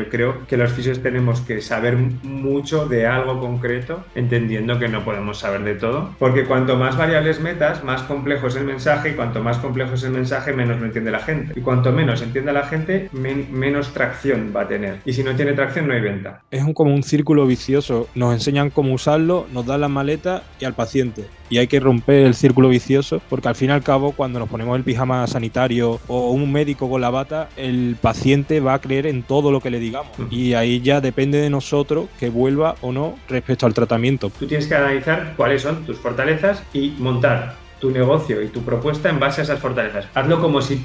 Yo creo que los fisios tenemos que saber mucho de algo concreto, entendiendo que no podemos saber de todo, porque cuanto más variables metas, más complejo es el mensaje, y cuanto más complejo es el mensaje, menos lo entiende la gente. Y cuanto menos entiende la gente, menos tracción va a tener. Y si no tiene tracción, no hay venta. Es como un círculo vicioso. Nos enseñan cómo usarlo, nos dan las maletas y al paciente. Y hay que romper el círculo vicioso porque al fin y al cabo, cuando nos ponemos el pijama sanitario o un médico con la bata, el paciente va a creer en todo lo que le digamos. Y ahí ya depende de nosotros que vuelva o no respecto al tratamiento. Tú tienes que analizar cuáles son tus fortalezas y montar tu negocio y tu propuesta en base a esas fortalezas. Hazlo como si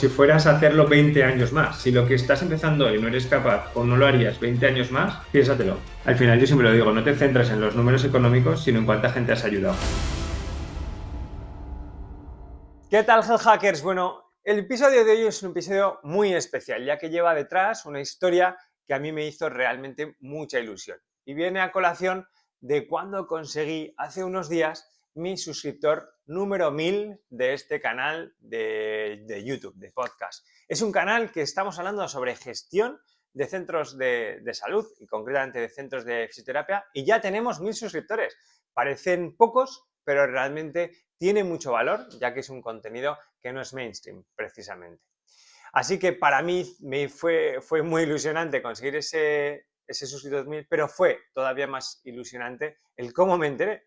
fueras a hacerlo 20 años más. Si lo que estás empezando hoy no eres capaz o no lo harías 20 años más, piénsatelo. Al final yo siempre lo digo, no te centres en los números económicos, sino en cuánta gente has ayudado. ¿Qué tal, Health Hackers? Bueno, el episodio de hoy es un episodio muy especial, ya que lleva detrás una historia que a mí me hizo realmente mucha ilusión. Y viene a colación de cuando conseguí hace unos días mi suscriptor número 1000 de este canal de YouTube, de podcast. Es un canal que estamos hablando sobre gestión de centros de salud y concretamente de centros de fisioterapia y ya tenemos 1000 suscriptores. Parecen pocos, pero realmente tiene mucho valor, ya que es un contenido que no es mainstream, precisamente. Así que para mí fue muy ilusionante conseguir ese suscriptor 1000, pero fue todavía más ilusionante el cómo me enteré.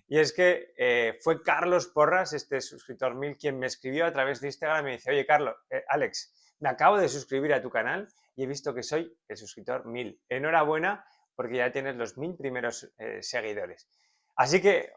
Y es que fue Carlos Porras, este suscriptor 1000, quien me escribió a través de Instagram y me dice: oye, Carlos, Alex, me acabo de suscribir a tu canal y he visto que soy el suscriptor 1000. Enhorabuena, porque ya tienes los 1000 primeros seguidores. Así que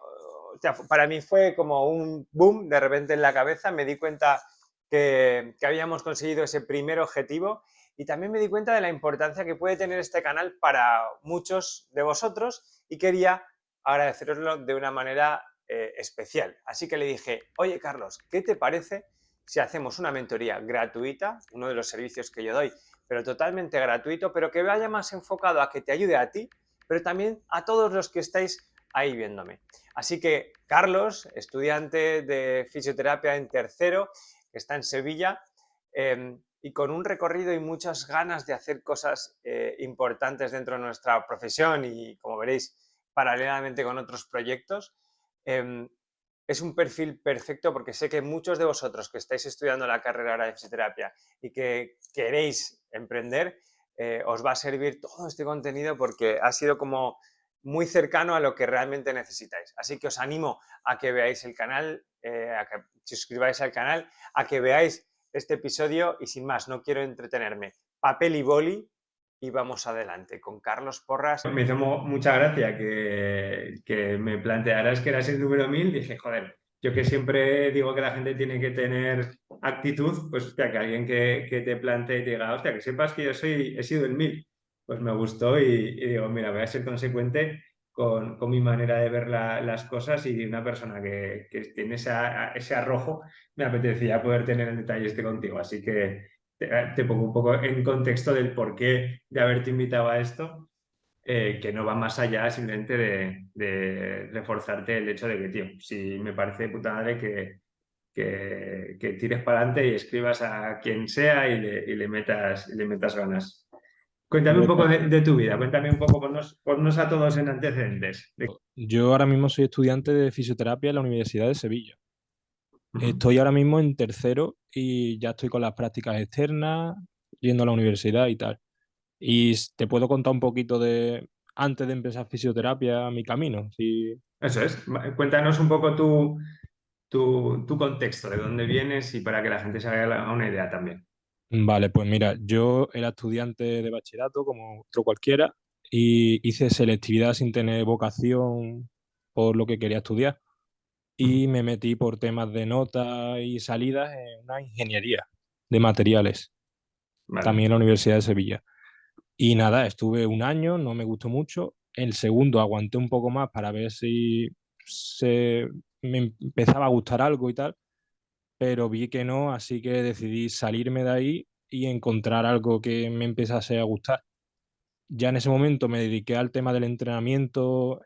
para mí fue como un boom de repente en la cabeza. Me di cuenta que habíamos conseguido ese primer objetivo y también me di cuenta de la importancia que puede tener este canal para muchos de vosotros y quería agradeceroslo de una manera especial. Así que le dije: oye, Carlos, ¿qué te parece si hacemos una mentoría gratuita, uno de los servicios que yo doy, pero totalmente gratuito, pero que vaya más enfocado a que te ayude a ti, pero también a todos los que estáis ahí viéndome? Así que Carlos, estudiante de fisioterapia en tercero, que está en Sevilla, y con un recorrido y muchas ganas de hacer cosas importantes dentro de nuestra profesión y, como veréis, paralelamente con otros proyectos, es un perfil perfecto porque sé que muchos de vosotros que estáis estudiando la carrera ahora de fisioterapia y que queréis emprender, os va a servir todo este contenido porque ha sido como muy cercano a lo que realmente necesitáis. Así que os animo a que veáis el canal, a que suscribáis al canal, a que veáis este episodio y sin más, no quiero entretenerme. Papel y boli y vamos adelante con Carlos Porras. Me hizo mucha gracia que me plantearas que eras el número 1000. Dije, joder, yo que siempre digo que la gente tiene que tener actitud, pues hostia, que alguien que te plantee y te diga, hostia, que sepas que he sido el 1000. Pues me gustó y digo, mira, voy a ser consecuente con mi manera de ver las cosas, y de una persona que tiene ese arrojo, me apetecía poder tener el detalle este contigo. Así que te pongo un poco en contexto del porqué de haberte invitado a esto, que no va más allá simplemente de reforzarte el hecho de que, tío, si me parece de puta madre que tires para adelante y escribas a quien sea y le metas ganas. Cuéntame un poco de tu vida, cuéntame un poco, ponnos a todos en antecedentes. Yo ahora mismo soy estudiante de fisioterapia en la Universidad de Sevilla. Ujú. Estoy ahora mismo en tercero y ya estoy con las prácticas externas, yendo a la universidad y tal. Y te puedo contar un poquito de antes de empezar fisioterapia, mi camino. Sí. Eso es. Cuéntanos un poco tu contexto, de dónde vienes, y para que la gente se haga una idea también. Vale, pues mira, yo era estudiante de bachillerato como otro cualquiera y hice selectividad sin tener vocación por lo que quería estudiar Ujú. y me metí por temas de notas y salidas en una ingeniería de materiales, Vale. también en la Universidad de Sevilla. Y nada, estuve un año, no me gustó mucho. El segundo aguanté un poco más para ver si me empezaba a gustar algo y tal, pero vi que no, así que decidí salirme de ahí y encontrar algo que me empezase a gustar. Ya en ese momento me dediqué al tema del entrenamiento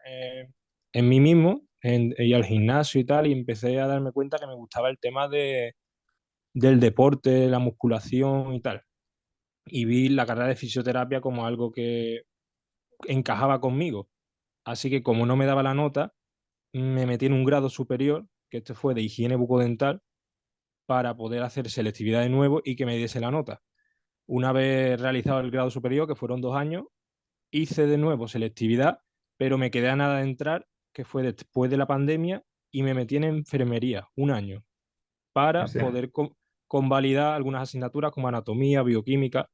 en mí mismo, y al gimnasio y tal, y empecé a darme cuenta que me gustaba el tema del deporte, la musculación y tal. y vi la carrera de fisioterapia como algo que encajaba conmigo. Así que como no me daba la nota, me metí en un grado superior, que este fue de higiene bucodental, para poder hacer selectividad de nuevo y que me diese la nota. Una vez realizado el grado superior, que fueron 2 años, hice de nuevo selectividad, pero me quedé a nada de entrar, que fue después de la pandemia, y me metí en enfermería 1 año para Hostia. poder convalidar algunas asignaturas como anatomía, bioquímica.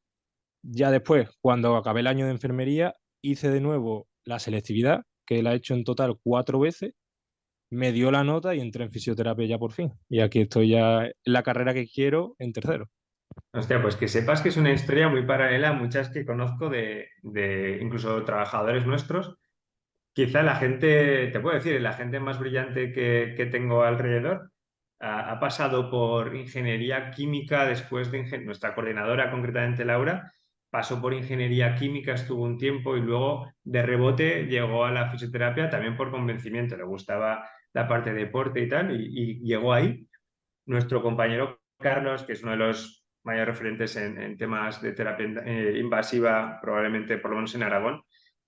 Ya después, cuando acabé el año de enfermería, hice de nuevo la selectividad, que la he hecho en total 4 veces, me dio la nota y entré en fisioterapia ya por fin. Y aquí estoy ya en la carrera que quiero en tercero. Hostia, pues que sepas que es una historia muy paralela a muchas que conozco de incluso trabajadores nuestros. Quizá la gente, te puedo decir, la gente más brillante que tengo alrededor ha pasado por ingeniería química después de nuestra coordinadora, concretamente Laura, pasó por ingeniería química, estuvo un tiempo y luego de rebote llegó a la fisioterapia también por convencimiento. Le gustaba la parte de deporte y tal y llegó ahí. Nuestro compañero Carlos, que es uno de los mayores referentes en temas de terapia invasiva, probablemente por lo menos en Aragón,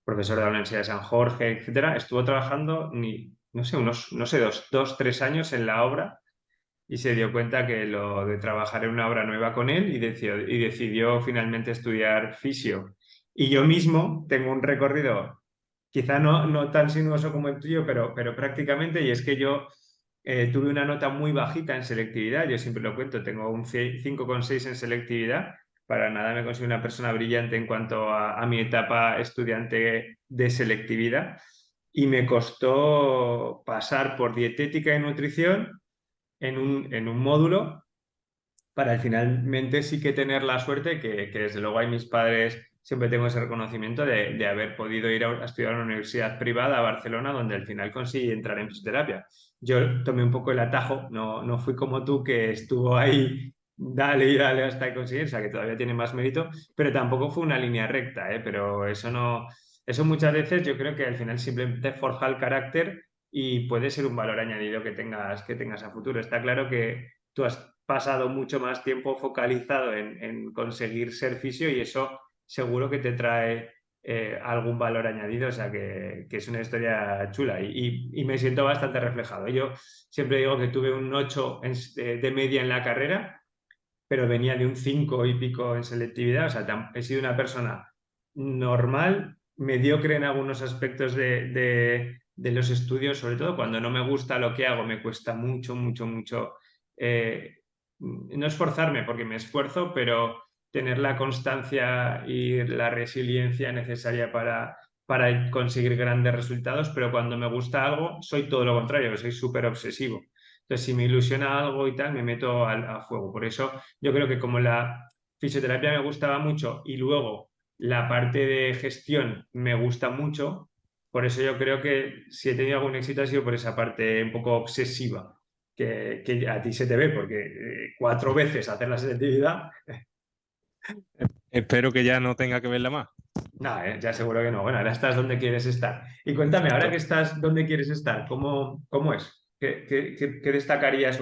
profesor de la Universidad de San Jorge, etcétera, estuvo trabajando, no sé, no sé, 3 años en la obra y se dio cuenta que lo de trabajar en una obra no iba con él y decidió finalmente estudiar fisio. Y yo mismo tengo un recorrido, quizá no tan sinuoso como el tuyo, pero prácticamente, y es que yo tuve una nota muy bajita en selectividad, yo siempre lo cuento, tengo un 5,6 en selectividad, para nada me considero una persona brillante en cuanto a mi etapa estudiante de selectividad, y me costó pasar por dietética y nutrición en un módulo para finalmente sí que tener la suerte que desde luego hay mis padres, siempre tengo ese reconocimiento de haber podido ir a estudiar a una universidad privada a Barcelona, donde al final conseguí entrar en fisioterapia. Yo tomé un poco el atajo, no fui como tú que estuvo ahí, dale y dale hasta conseguir, o sea que todavía tiene más mérito, pero tampoco fue una línea recta, ¿eh? Pero eso no, eso muchas veces yo creo que al final simplemente forja el carácter y puede ser un valor añadido que tengas a futuro. Está claro que tú has pasado mucho más tiempo focalizado en conseguir ser fisio y eso seguro que te trae algún valor añadido, o sea que es una historia chula y me siento bastante reflejado. Yo siempre digo que tuve un 8 de media en la carrera, pero venía de un 5 y pico en selectividad, o sea, he sido una persona normal, mediocre en algunos aspectos de los estudios, sobre todo cuando no me gusta lo que hago, me cuesta mucho, mucho, mucho no esforzarme porque me esfuerzo, pero tener la constancia y la resiliencia necesaria para conseguir grandes resultados, pero cuando me gusta algo, soy todo lo contrario, soy súper obsesivo. Entonces, si me ilusiona algo y tal, me meto a fuego. Por eso yo creo que como la fisioterapia me gustaba mucho y luego la parte de gestión me gusta mucho, por eso yo creo que si he tenido algún éxito ha sido por esa parte un poco obsesiva que a ti se te ve, porque 4 veces hacer la selectividad, Espero que ya no tenga que verla más. no, ya seguro que no. Bueno, ahora estás donde quieres estar. Y cuéntame, ahora Exacto. que estás donde quieres estar, ¿cómo es? ¿Qué destacarías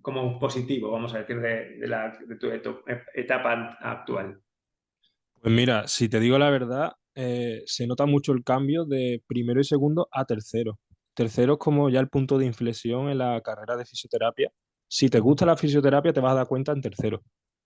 como positivo, vamos a decir, de tu etapa actual? Pues mira, si te digo la verdad, se nota mucho el cambio de primero y segundo a tercero. Tercero es como ya el punto de inflexión en la carrera de fisioterapia. Si te Ujú, gusta la fisioterapia, te vas a dar cuenta en tercero,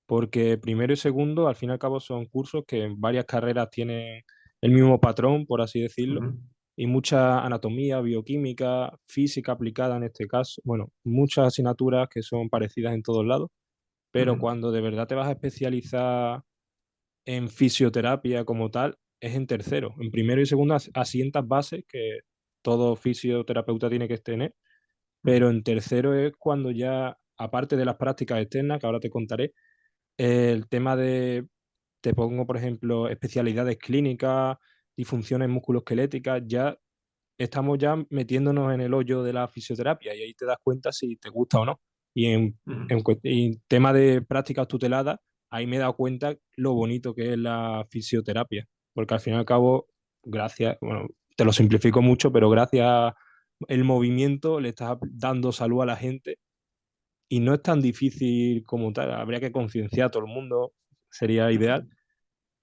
porque primero y segundo, al fin y al cabo, son cursos que en varias carreras tienen el mismo patrón, por así decirlo, ujú, y mucha anatomía, bioquímica, física aplicada en este caso, bueno, muchas asignaturas que son parecidas en todos lados, pero ujú, cuando de verdad te vas a especializar en fisioterapia como tal es en tercero. En primero y segundo asientas bases que todo fisioterapeuta tiene que tener, pero en tercero es cuando ya, aparte de las prácticas externas, que ahora te contaré, el tema de, te pongo por ejemplo, especialidades clínicas, disfunciones musculoesqueléticas, ya estamos ya metiéndonos en el hoyo de la fisioterapia y ahí te das cuenta si te gusta o no. Y ujú. en tema de prácticas tuteladas, ahí me he dado cuenta lo bonito que es la fisioterapia, porque al fin y al cabo, gracias, bueno, te lo simplifico mucho, pero gracias el movimiento le estás dando salud a la gente y no es tan difícil como tal, habría que concienciar a todo el mundo, sería ideal,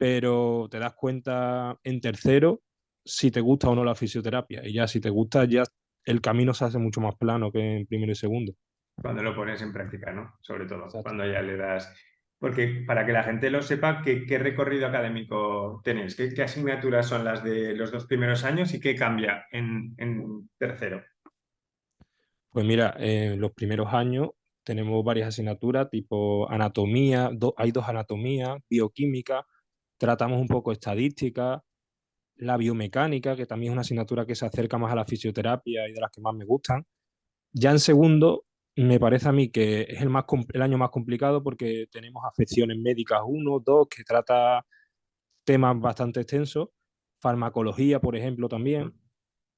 pero te das cuenta en tercero si te gusta o no la fisioterapia. Y ya si te gusta, ya el camino se hace mucho más plano que en primero y segundo. Cuando lo pones en práctica, ¿no? Sobre todo, Exacto. cuando ya le das... Porque para que la gente lo sepa, ¿qué recorrido académico tenéis? ¿Qué asignaturas son las de los 2 primeros años y qué cambia en tercero? Pues mira, en los primeros años tenemos varias asignaturas, tipo anatomía, hay dos anatomías, bioquímica, tratamos un poco estadística, la biomecánica, que también es una asignatura que se acerca más a la fisioterapia y de las que más me gustan. Ya en segundo, me parece a mí que es el año más complicado porque tenemos afecciones médicas uno, 2, que trata temas bastante extensos, farmacología, por ejemplo, también,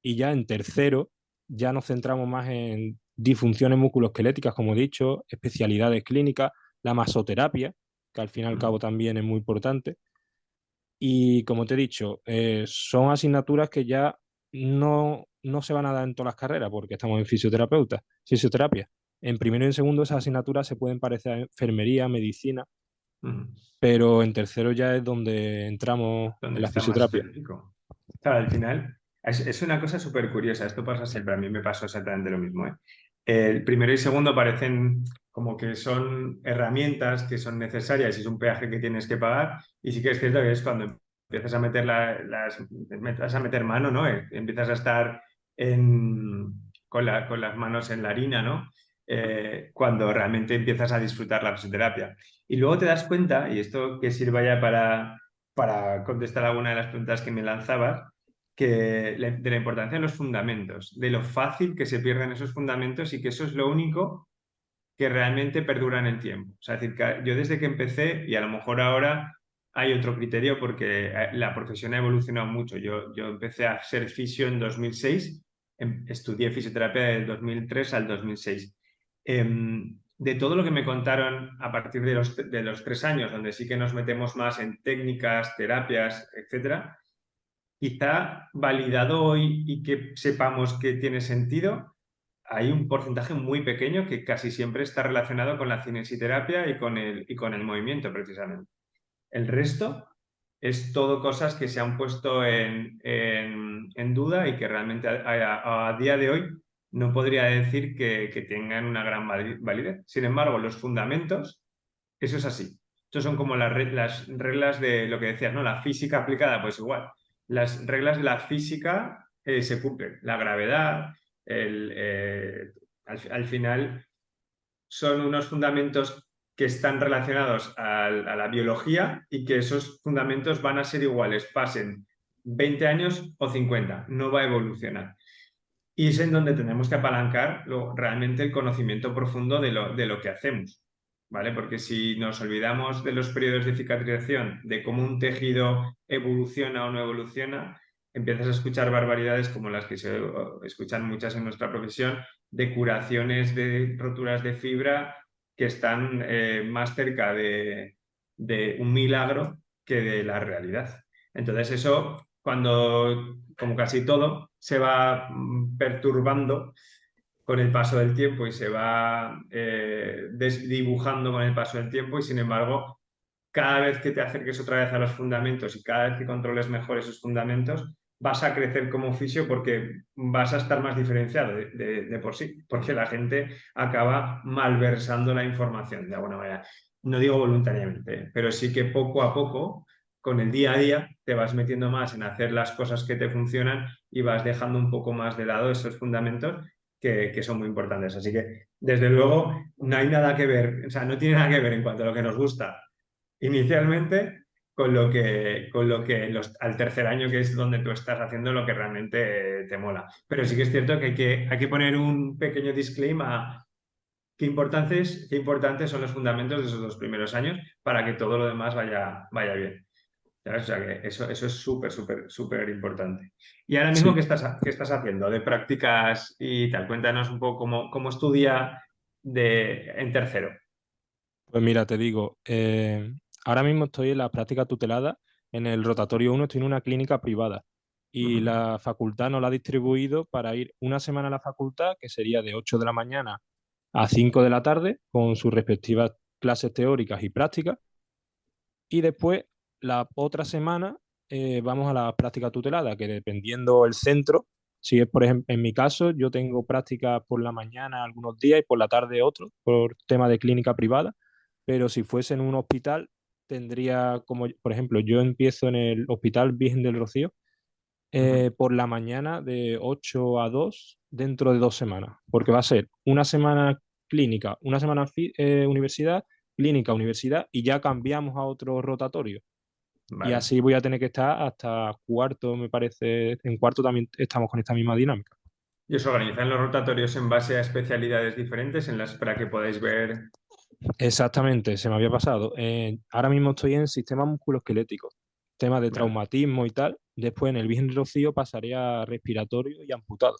y ya en tercero ya nos centramos más en disfunciones musculoesqueléticas, como he dicho, especialidades clínicas, la masoterapia, que al fin y al cabo también es muy importante. Y como te he dicho, son asignaturas que ya no se van a dar en todas las carreras porque estamos en fisioterapia. En primero y en segundo esas asignaturas se pueden parecer a enfermería, medicina, pero en tercero ya es donde entramos en Donde la está más fisioterapia. específico. Claro, al final es una cosa súper curiosa. Esto pasa siempre. A mí me pasó exactamente lo mismo, ¿eh? El primero y segundo parecen como que son herramientas que son necesarias y es un peaje que tienes que pagar. Y sí que es cierto que es cuando empiezas a meter empiezas a meter mano, ¿no? Empiezas a estar con las manos en la harina, ¿no? Cuando realmente empiezas a disfrutar la fisioterapia. Y luego te das cuenta, y esto que sirva ya para contestar alguna de las preguntas que me lanzabas, de la importancia de los fundamentos, de lo fácil que se pierden esos fundamentos y que eso es lo único que realmente perdura en el tiempo. O sea, es decir, que yo desde que empecé, y a lo mejor ahora hay otro criterio porque la profesión ha evolucionado mucho. Yo empecé a ser fisio en 2006, estudié fisioterapia del 2003 al 2006. De todo lo que me contaron a partir de los 3 años, donde sí que nos metemos más en técnicas, terapias, etcétera, quizá validado hoy y que sepamos que tiene sentido, hay un porcentaje muy pequeño que casi siempre está relacionado con la cinesiterapia y con el movimiento, precisamente. El resto es todo cosas que se han puesto en duda y que realmente a día de hoy no podría decir que tengan una gran validez. Sin embargo, los fundamentos, eso es así. Estos son como las reglas de lo que decías, ¿no? La física aplicada, pues igual. Las reglas de la física se cumplen. La gravedad, al final son unos fundamentos que están relacionados a la biología y que esos fundamentos van a ser iguales, pasen 20 años o 50, no va a evolucionar. Y es en donde tenemos que apalancar realmente el conocimiento profundo de lo que hacemos, ¿vale? Porque si nos olvidamos de los periodos de cicatrización, de cómo un tejido evoluciona o no evoluciona, empiezas a escuchar barbaridades como las que se escuchan muchas en nuestra profesión, de curaciones de roturas de fibra que están más cerca de un milagro que de la realidad. Entonces eso, cuando, como casi todo, se va perturbando con el paso del tiempo y se va desdibujando con el paso del tiempo y sin embargo, cada vez que te acerques otra vez a los fundamentos y cada vez que controles mejor esos fundamentos, vas a crecer como fisio porque vas a estar más diferenciado de por sí, porque la gente acaba malversando la información de alguna manera. No digo voluntariamente, pero sí que poco a poco, con el día a día, te vas metiendo más en hacer las cosas que te funcionan y vas dejando un poco más de lado esos fundamentos que son muy importantes. Así que, desde luego, no hay nada que ver, o sea, no tiene nada que ver en cuanto a lo que nos gusta inicialmente con lo que al tercer año, que es donde tú estás haciendo lo que realmente te mola. Pero sí que es cierto que hay que poner un pequeño disclaimer a qué importantes son los fundamentos de esos 2 primeros años para que todo lo demás vaya bien. ¿Sabes? O sea que eso es súper, súper, súper importante. Y ahora mismo, Sí, ¿qué estás haciendo de prácticas y tal? Cuéntanos un poco cómo estudia en tercero. pues mira, te digo, ahora mismo estoy en la práctica tutelada en el Rotatorio 1, estoy en una clínica privada y Ujú. la facultad nos la ha distribuido para ir una semana a la facultad, que sería de 8 de la mañana a 5 de la tarde, con sus respectivas clases teóricas y prácticas, y después la otra semana vamos a la práctica tutelada, que dependiendo el centro, si es por ejemplo, en mi caso, yo tengo práctica por la mañana algunos días y por la tarde otros, por tema de clínica privada, pero si fuese en un hospital, tendría como, por ejemplo, yo empiezo en el Hospital Virgen del Rocío Ujú. por la mañana de 8 a 2 dentro de 2 semanas, porque va a ser una semana clínica, una semana universidad, clínica, universidad, y ya cambiamos a otro rotatorio. Y Vale. así voy a tener que estar hasta cuarto, me parece. En cuarto también estamos con esta misma dinámica. ¿Y os organizan los rotatorios en base a especialidades diferentes en las para que podáis ver? Exactamente, se me había pasado. Ahora mismo estoy en sistema musculoesquelético, temas de Vale. traumatismo y tal. Después en el Virgen del Rocío pasaré a respiratorio y amputado.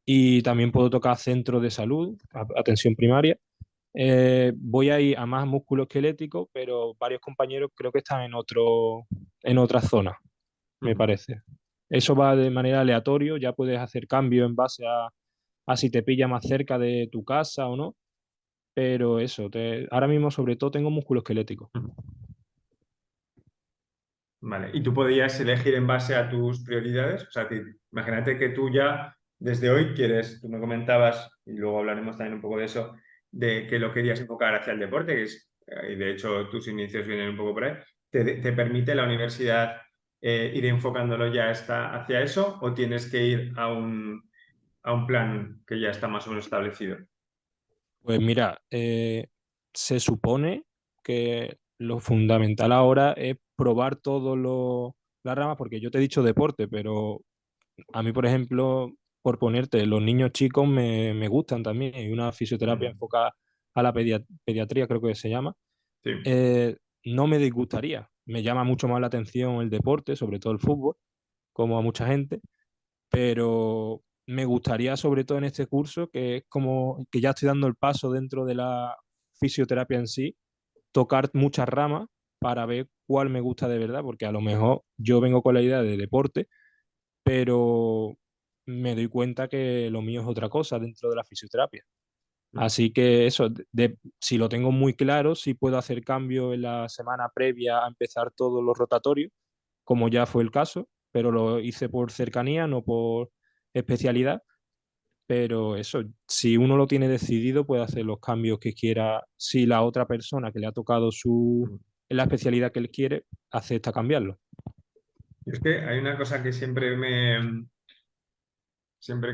Y también puedo tocar centros de salud, atención primaria. Voy a ir a más musculoesquelético, pero varios compañeros creo que están en otra zona, me Ujú. parece. Eso va de manera aleatoria, ya puedes hacer cambios en base a si te pilla más cerca de tu casa o no, pero eso, ahora mismo sobre todo tengo músculo esquelético. Ujú. Vale. ¿Y tú podías elegir en base a tus prioridades? O sea, imagínate que tú ya desde hoy quieres, tú me comentabas, y luego hablaremos también un poco de eso, de que lo querías enfocar hacia el deporte, que es, y de hecho tus inicios vienen un poco por ahí. ¿Te permite la universidad ir enfocándolo ya hacia eso o tienes que ir a un plan que ya está más o menos establecido? Pues mira, se supone que lo fundamental ahora es probar todas las ramas, porque yo te he dicho deporte, pero a mí, por ejemplo, por ponerte, los niños chicos me gustan también. Hay una fisioterapia Ujú. enfocada a la pediatría, creo que se llama. Sí. Eh, no me disgustaría. Me llama mucho más la atención el deporte, sobre todo el fútbol, como a mucha gente, pero me gustaría, sobre todo en este curso, que es como que ya estoy dando el paso dentro de la fisioterapia en sí, tocar muchas ramas para ver cuál me gusta de verdad, porque a lo mejor yo vengo con la idea de deporte, pero me doy cuenta que lo mío es otra cosa dentro de la fisioterapia. Así que eso, si lo tengo muy claro, sí puedo hacer cambio en la semana previa a empezar todos los rotatorios, como ya fue el caso, pero lo hice por cercanía, no por especialidad. Pero eso, si uno lo tiene decidido, puede hacer los cambios que quiera. Si la otra persona que le ha tocado Ujú. en la especialidad que él quiere, acepta cambiarlo. Y es que hay una cosa que siempre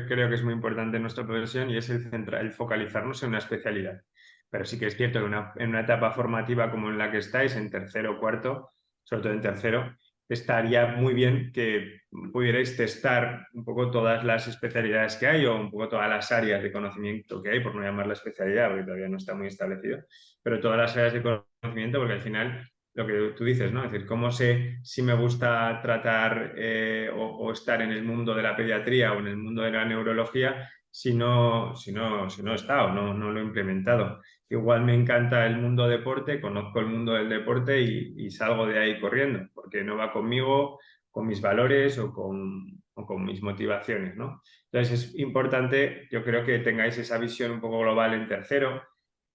creo que es muy importante en nuestra profesión y es el focalizarnos en una especialidad. Pero sí que es cierto que en una etapa formativa como en la que estáis, en tercero o cuarto, sobre todo en tercero, estaría muy bien que pudierais testar un poco todas las especialidades que hay o un poco todas las áreas de conocimiento que hay, por no llamarla especialidad, porque todavía no está muy establecido, pero todas las áreas de conocimiento, porque al final lo que tú dices, ¿no? Es decir, ¿cómo sé si me gusta tratar o estar en el mundo de la pediatría o en el mundo de la neurología si no he estado, no lo he implementado? Igual me encanta el mundo deporte, conozco el mundo del deporte y salgo de ahí corriendo, porque no va conmigo, con mis valores o con mis motivaciones, ¿no? Entonces es importante, yo creo que tengáis esa visión un poco global en tercero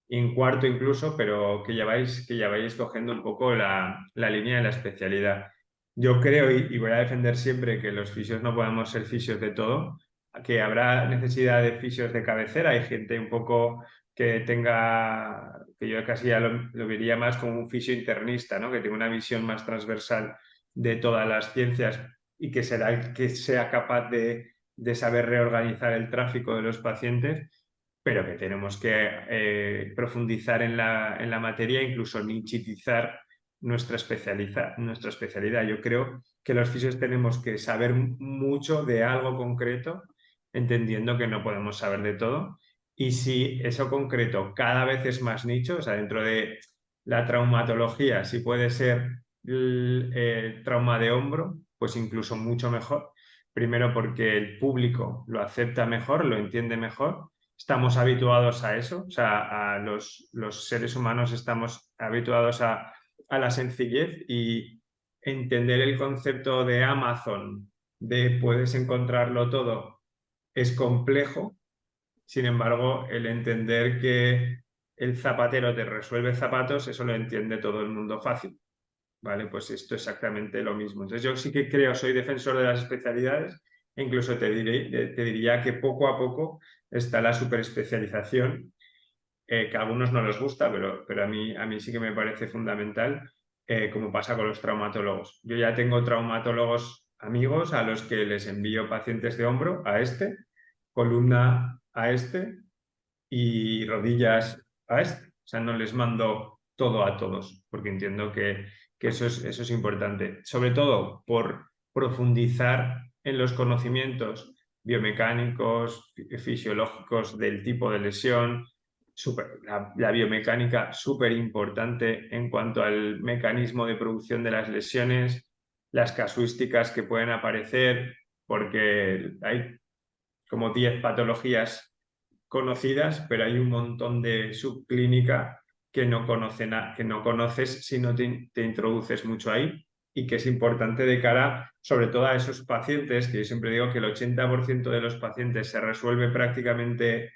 en cuarto incluso, pero que ya vayáis cogiendo un poco la línea de la especialidad. Yo creo, y voy a defender siempre que los fisios no podemos ser fisios de todo, que habrá necesidad de fisios de cabecera. Hay gente un poco que tenga, que yo casi ya lo vería más como un fisio internista, ¿no? Que tenga una visión más transversal de todas las ciencias y que sea capaz de saber reorganizar el tráfico de los pacientes, pero que tenemos que profundizar en la materia, incluso nichitizar nuestra especialidad. Yo creo que los fisios tenemos que saber mucho de algo concreto, entendiendo que no podemos saber de todo. Y si eso concreto cada vez es más nicho, o sea, dentro de la traumatología, si puede ser el trauma de hombro, pues incluso mucho mejor. Primero porque el público lo acepta mejor, lo entiende mejor, estamos habituados a eso, o sea, los seres humanos estamos habituados a la sencillez y entender el concepto de Amazon, de puedes encontrarlo todo, es complejo. Sin embargo, el entender que el zapatero te resuelve zapatos, eso lo entiende todo el mundo fácil. ¿vale? Pues esto es exactamente lo mismo. Entonces yo sí que creo, soy defensor de las especialidades e incluso te diría que poco a poco está la superespecialización, que a algunos no les gusta, pero a mí sí que me parece fundamental, como pasa con los traumatólogos. Yo ya tengo traumatólogos amigos a los que les envío pacientes de hombro a este, columna a este y rodillas a este. O sea, no les mando todo a todos, porque entiendo que eso es importante. Sobre todo por profundizar en los conocimientos biomecánicos, fisiológicos del tipo de lesión. La biomecánica súper importante en cuanto al mecanismo de producción de las lesiones, las casuísticas que pueden aparecer, porque hay como 10 patologías conocidas, pero hay un montón de subclínica que no conoces si no te introduces mucho ahí, y que es importante de cara sobre todo a esos pacientes, que yo siempre digo que el 80% de los pacientes se resuelve prácticamente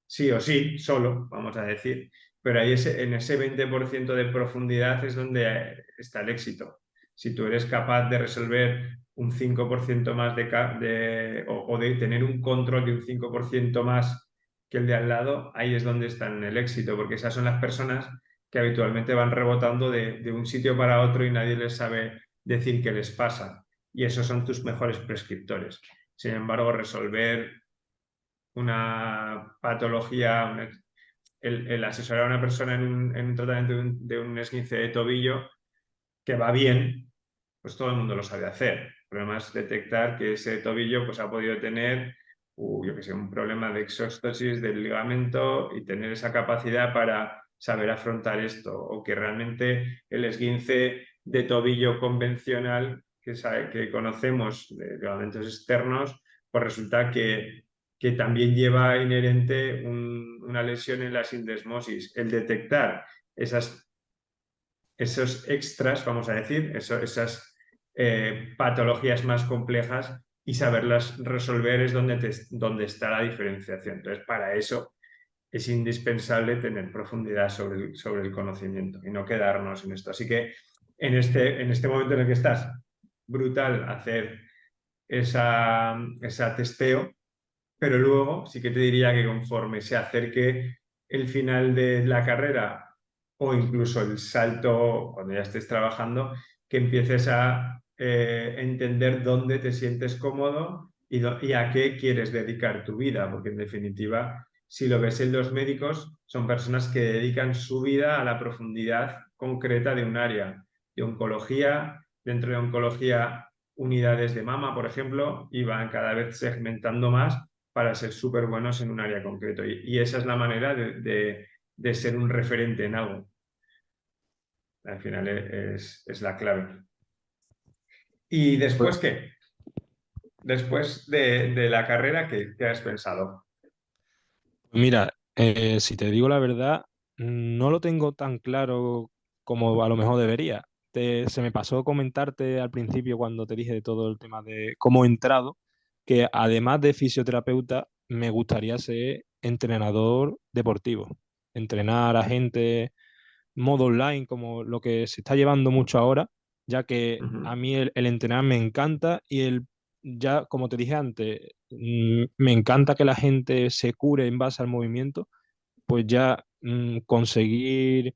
sí o sí, solo, vamos a decir, pero ahí en ese 20% de profundidad es donde está el éxito. Si tú eres capaz de resolver un 5% más o de tener un control de un 5% más que el de al lado, ahí es donde está el éxito, porque esas son las personas que habitualmente van rebotando de un sitio para otro y nadie les sabe decir qué les pasa. Y esos son tus mejores prescriptores. Sin embargo, resolver una patología, el asesorar a una persona en un tratamiento de un esguince de tobillo que va bien, pues todo el mundo lo sabe hacer. El problema es detectar que ese tobillo pues, ha podido tener, yo que sé, un problema de exóstosis del ligamento y tener esa capacidad para saber afrontar esto, o que realmente el esguince de tobillo convencional que conocemos de ligamentos externos, pues resulta que también lleva inherente una lesión en la sindesmosis. El detectar esos extras, vamos a decir, esas patologías más complejas y saberlas resolver es donde está la diferenciación. Entonces, para eso es indispensable tener profundidad sobre el conocimiento y no quedarnos en esto. Así que en este momento en el que estás, brutal hacer esa testeo, pero luego sí que te diría que conforme se acerque el final de la carrera o incluso el salto cuando ya estés trabajando, que empieces a entender dónde te sientes cómodo y a qué quieres dedicar tu vida, porque en definitiva, si lo ves en los médicos, son personas que dedican su vida a la profundidad concreta de un área, de oncología, dentro de oncología unidades de mama, por ejemplo, y van cada vez segmentando más para ser súper buenos en un área concreto. Y esa es la manera de ser un referente en algo. Al final es la clave. ¿Y después qué? Después de la carrera, ¿qué has pensado? Mira, si te digo la verdad, no lo tengo tan claro como a lo mejor debería. Se me pasó comentarte al principio cuando te dije de todo el tema de cómo he entrado, que además de fisioterapeuta, me gustaría ser entrenador deportivo, entrenar a gente modo online, como lo que se está llevando mucho ahora, ya que a mí el entrenar me encanta y ya como te dije antes, me encanta que la gente se cure en base al movimiento, pues ya conseguir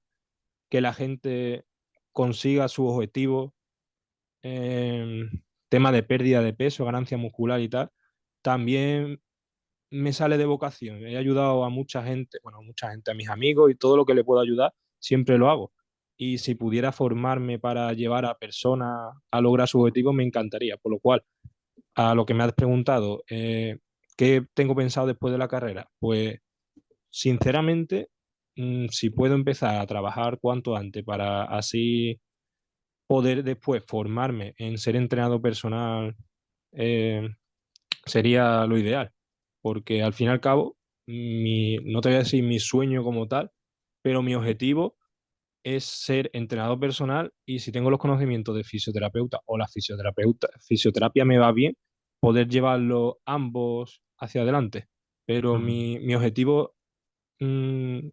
que la gente consiga su objetivo, tema de pérdida de peso, ganancia muscular y tal, también me sale de vocación. He ayudado a mucha gente, bueno, a mucha gente, a mis amigos, y todo lo que le puedo ayudar, siempre lo hago. Y si pudiera formarme para llevar a personas a lograr su objetivo, me encantaría. Por lo cual, a lo que me has preguntado, ¿qué tengo pensado después de la carrera? Pues, sinceramente, si puedo empezar a trabajar cuanto antes para así poder después formarme en ser entrenador personal, eh, sería lo ideal, porque al fin y al cabo, no te voy a decir mi sueño como tal, pero mi objetivo es ser entrenador personal, y si tengo los conocimientos de fisioterapeuta o la fisioterapia me va bien, poder llevarlo ambos hacia adelante. Pero mi objetivo, mm,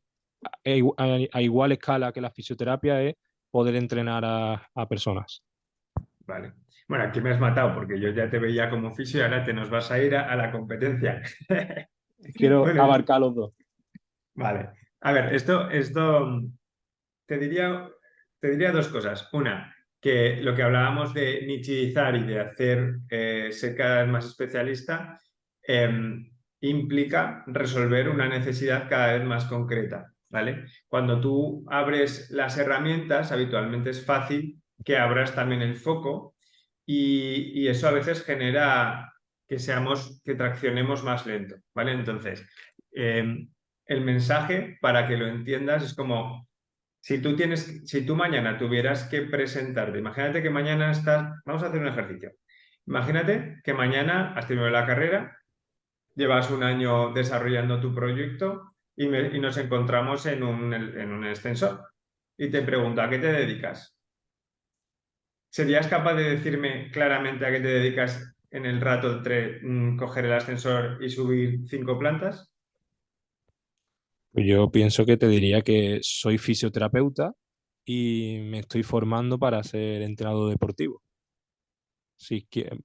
a igual escala que la fisioterapia, es poder entrenar a personas. Vale. Bueno, aquí me has matado porque yo ya te veía como fisio y ahora te nos vas a ir a la competencia. Quiero Bueno, abarcar los dos. vale. A ver, esto te diría, te diría dos cosas. Una, que lo que hablábamos de nichizar y de hacer ser cada vez más especialista implica resolver una necesidad cada vez más concreta, ¿vale? Cuando tú abres las herramientas, habitualmente es fácil que abras también el foco y eso a veces genera que traccionemos más lento, ¿vale? Entonces, el mensaje, para que lo entiendas, es como si tú mañana tuvieras que presentarte, imagínate que mañana vamos a hacer un ejercicio. Imagínate que mañana has terminado la carrera, llevas un año desarrollando tu proyecto y nos encontramos en un extensor. Y te pregunto, ¿a qué te dedicas? ¿Serías capaz de decirme claramente a qué te dedicas en el rato entre coger el ascensor y subir 5 plantas? Pues yo pienso que te diría que soy fisioterapeuta y me estoy formando para ser entrenador deportivo.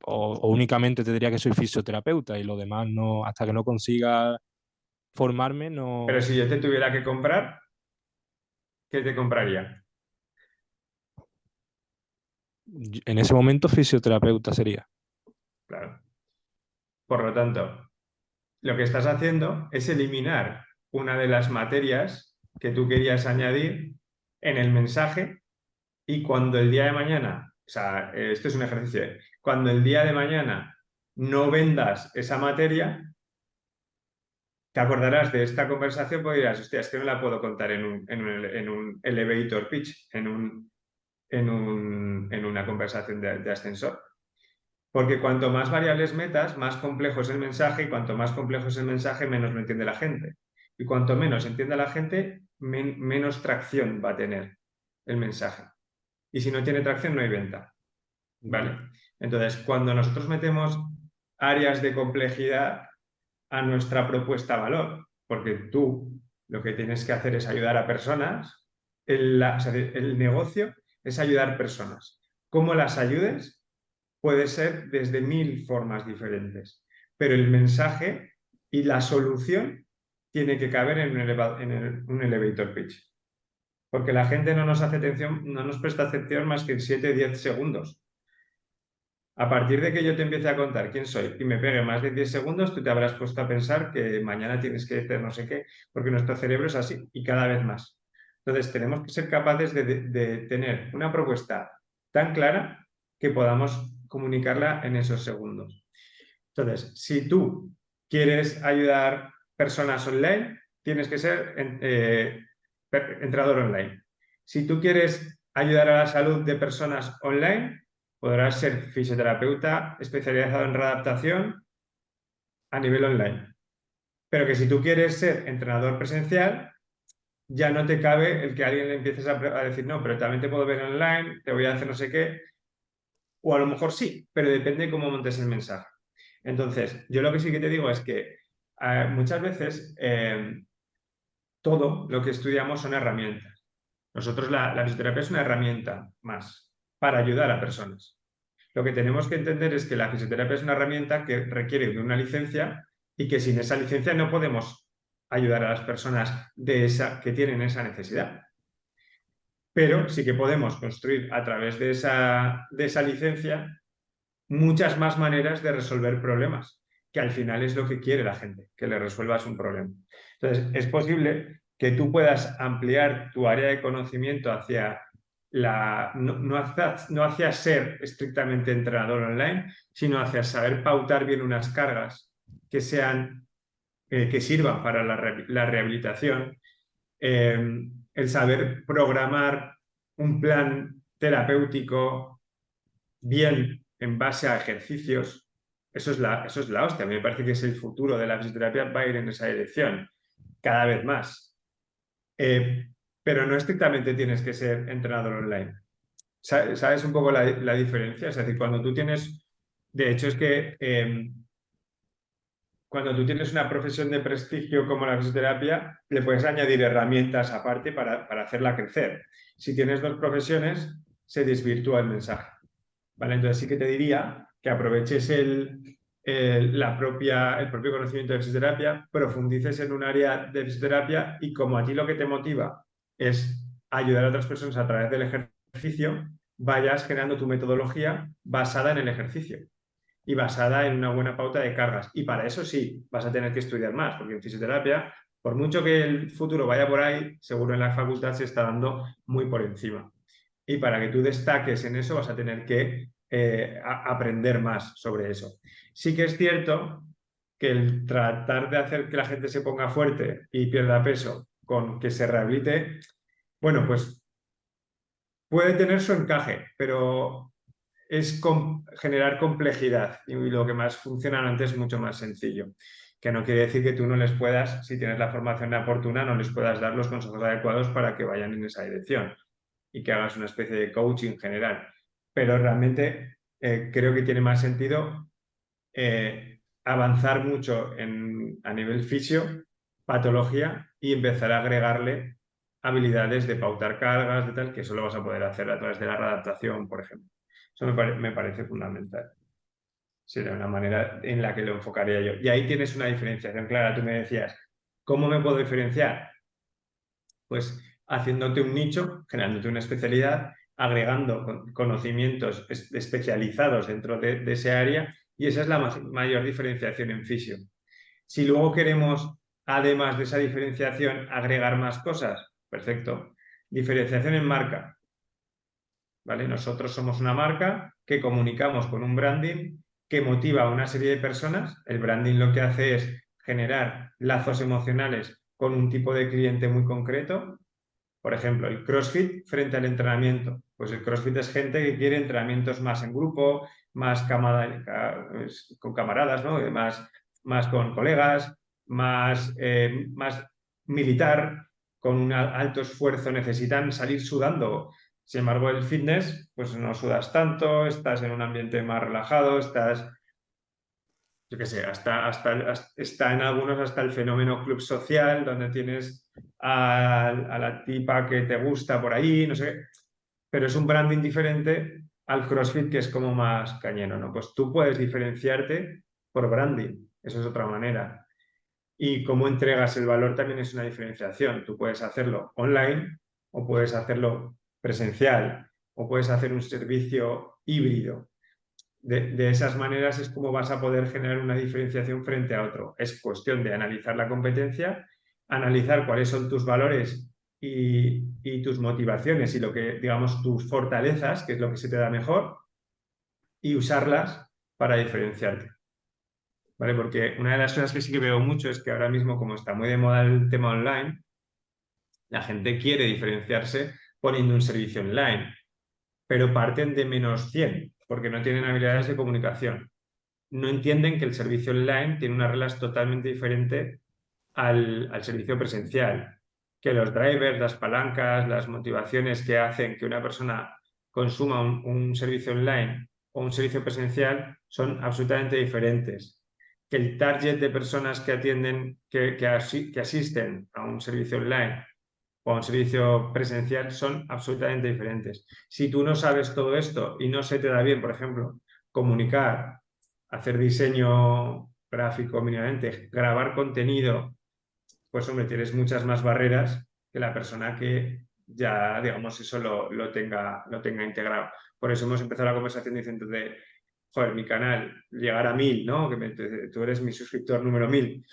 O únicamente te diría que soy fisioterapeuta y lo demás no, hasta que no consiga formarme, Pero no. si yo te tuviera que comprar, ¿qué te compraría? En ese momento fisioterapeuta sería. Claro. Por lo tanto, lo que estás haciendo es eliminar una de las materias que tú querías añadir en el mensaje y cuando el día de mañana, o sea, esto es un ejercicio, cuando el día de mañana no vendas esa materia, te acordarás de esta conversación porque dirás, hostia, es que no la puedo contar en un elevator pitch, en una conversación de ascensor. Porque cuanto más variables metas, más complejo es el mensaje y cuanto más complejo es el mensaje, menos lo entiende la gente. Y cuanto menos entiende la gente, menos tracción va a tener el mensaje. Y si no tiene tracción, no hay venta. ¿Vale? Entonces, cuando nosotros metemos áreas de complejidad a nuestra propuesta valor, porque tú lo que tienes que hacer es ayudar a personas, o sea, el negocio es ayudar personas. ¿Cómo las ayudes? Puede ser desde 1000 formas diferentes, pero el mensaje y la solución tiene que caber un elevator pitch, porque la gente no nos hace atención, no nos presta atención más que en 7 o 10 segundos. A partir de que yo te empiece a contar quién soy y me pegue más de 10 segundos, tú te habrás puesto a pensar que mañana tienes que hacer no sé qué, porque nuestro cerebro es así y cada vez más. Entonces, tenemos que ser capaces de tener una propuesta tan clara que podamos comunicarla en esos segundos. Entonces, si tú quieres ayudar personas online, tienes que ser entrenador online. Si tú quieres ayudar a la salud de personas online, podrás ser fisioterapeuta especializado en readaptación a nivel online. Pero que si tú quieres ser entrenador presencial, ya no te cabe el que alguien le empieces a decir, no, pero también te puedo ver online, te voy a hacer no sé qué. O a lo mejor sí, pero depende de cómo montes el mensaje. Entonces, yo lo que sí que te digo es que muchas veces todo lo que estudiamos son herramientas. Nosotros la fisioterapia es una herramienta más para ayudar a personas. Lo que tenemos que entender es que la fisioterapia es una herramienta que requiere de una licencia y que sin esa licencia no podemos ayudar a las personas que tienen esa necesidad. Pero sí que podemos construir a través de esa licencia muchas más maneras de resolver problemas, que al final es lo que quiere la gente, que le resuelvas un problema. Entonces, es posible que tú puedas ampliar tu área de conocimiento hacia no hacia ser estrictamente entrenador online, sino hacia saber pautar bien unas cargas que sean, que sirvan para la rehabilitación, el saber programar un plan terapéutico bien en base a ejercicios, eso es la hostia. A mí me parece que es el futuro de la fisioterapia, va a ir en esa dirección cada vez más. Pero no estrictamente tienes que ser entrenador online. ¿Sabes un poco la diferencia? Es decir, cuando tú tienes... De hecho, es que cuando tú tienes una profesión de prestigio como la fisioterapia, le puedes añadir herramientas aparte para hacerla crecer. Si tienes dos profesiones, se desvirtúa el mensaje. ¿Vale? Entonces sí que te diría que aproveches el propio conocimiento de fisioterapia, profundices en un área de fisioterapia y como a ti lo que te motiva es ayudar a otras personas a través del ejercicio, vayas generando tu metodología basada en el ejercicio y basada en una buena pauta de cargas. Y para eso sí, vas a tener que estudiar más, porque en fisioterapia, por mucho que el futuro vaya por ahí, seguro en la facultad se está dando muy por encima. Y para que tú destaques en eso vas a tener que aprender más sobre eso. Sí que es cierto que el tratar de hacer que la gente se ponga fuerte y pierda peso con que se rehabilite, bueno, pues puede tener su encaje, pero es generar complejidad y lo que más funciona antes es mucho más sencillo. Que no quiere decir que tú no les puedas, si tienes la formación oportuna, no les puedas dar los consejos adecuados para que vayan en esa dirección y que hagas una especie de coaching general. Pero realmente creo que tiene más sentido avanzar mucho a nivel fisio, patología y empezar a agregarle habilidades de pautar cargas, de tal, que eso lo vas a poder hacer a través de la readaptación, por ejemplo. Eso me parece fundamental. Sería una manera en la que lo enfocaría yo. Y ahí tienes una diferenciación clara. Tú me decías, ¿cómo me puedo diferenciar? Pues haciéndote un nicho, generándote una especialidad, agregando conocimientos especializados dentro de ese área y esa es la mayor diferenciación en fisio. Si luego queremos, además de esa diferenciación, agregar más cosas, perfecto. Diferenciación en marca. ¿Vale? Nosotros somos una marca que comunicamos con un branding que motiva a una serie de personas. El branding lo que hace es generar lazos emocionales con un tipo de cliente muy concreto. Por ejemplo, el CrossFit frente al entrenamiento. Pues el CrossFit es gente que quiere entrenamientos más en grupo, más con camaradas, ¿no? Más con colegas, más militar, con un alto esfuerzo, necesitan salir sudando. Sin embargo, el fitness, pues no sudas tanto, estás en un ambiente más relajado, estás, yo qué sé, está en algunos hasta el fenómeno club social, donde tienes a la tipa que te gusta por ahí, no sé, pero es un branding diferente al CrossFit que es como más cañero, ¿no? Pues tú puedes diferenciarte por branding, eso es otra manera. Y cómo entregas el valor también es una diferenciación. Tú puedes hacerlo online o puedes hacerlo presencial o puedes hacer un servicio híbrido. De esas maneras es como vas a poder generar una diferenciación frente a otro. Es cuestión de analizar la competencia, analizar cuáles son tus valores y tus motivaciones y lo que, digamos, tus fortalezas, que es lo que se te da mejor, y usarlas para diferenciarte. ¿Vale? Porque una de las cosas que sí que veo mucho es que ahora mismo, como está muy de moda el tema online, la gente quiere diferenciarse poniendo un servicio online, pero parten de -100 porque no tienen habilidades de comunicación. No entienden que el servicio online tiene unas reglas totalmente diferentes al servicio presencial, que los drivers, las palancas, las motivaciones que hacen que una persona consuma un servicio online o un servicio presencial son absolutamente diferentes. Que el target de personas que atienden, que asisten a un servicio online o a un servicio presencial son absolutamente diferentes. Si tú no sabes todo esto y no se te da bien, por ejemplo, comunicar, hacer diseño gráfico mínimamente, grabar contenido, pues hombre, tienes muchas más barreras que la persona que ya, digamos, eso lo tenga integrado. Por eso hemos empezado la conversación diciendo de, joder, mi canal, llegar a 1000, ¿no? Tú eres mi suscriptor número 1000.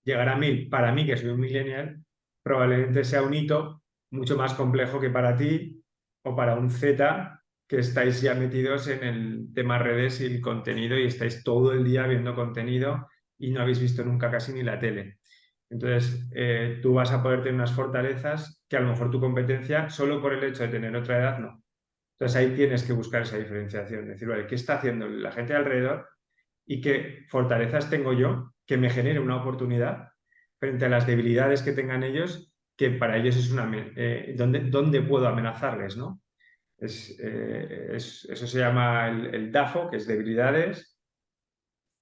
Llegar a 1000, para mí, que soy un millennial, probablemente sea un hito mucho más complejo que para ti o para un Z que estáis ya metidos en el tema redes y el contenido y estáis todo el día viendo contenido y no habéis visto nunca casi ni la tele. Entonces, tú vas a poder tener unas fortalezas que a lo mejor tu competencia, solo por el hecho de tener otra edad, no. Entonces ahí tienes que buscar esa diferenciación, decir, vale, ¿qué está haciendo la gente alrededor y qué fortalezas tengo yo que me genere una oportunidad frente a las debilidades que tengan ellos, que para ellos es ¿dónde puedo amenazarles, ¿no? Eso se llama el DAFO, que es debilidades,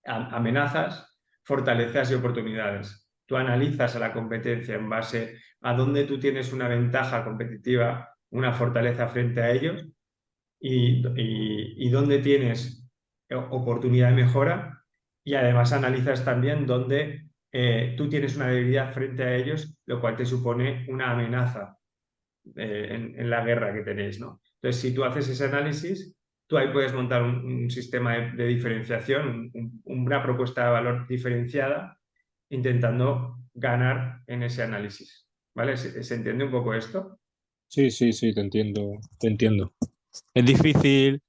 amenazas, fortalezas y oportunidades. Tú analizas a la competencia en base a dónde tú tienes una ventaja competitiva, una fortaleza frente a ellos y dónde tienes oportunidad de mejora, y además analizas también dónde tú tienes una debilidad frente a ellos, lo cual te supone una amenaza en la guerra que tenéis, ¿no? Entonces, si tú haces ese análisis, tú ahí puedes montar un sistema de diferenciación, una propuesta de valor diferenciada, intentando ganar en ese análisis, ¿vale? ¿Se entiende un poco esto? Sí, sí, sí, te entiendo, te entiendo. Es difícil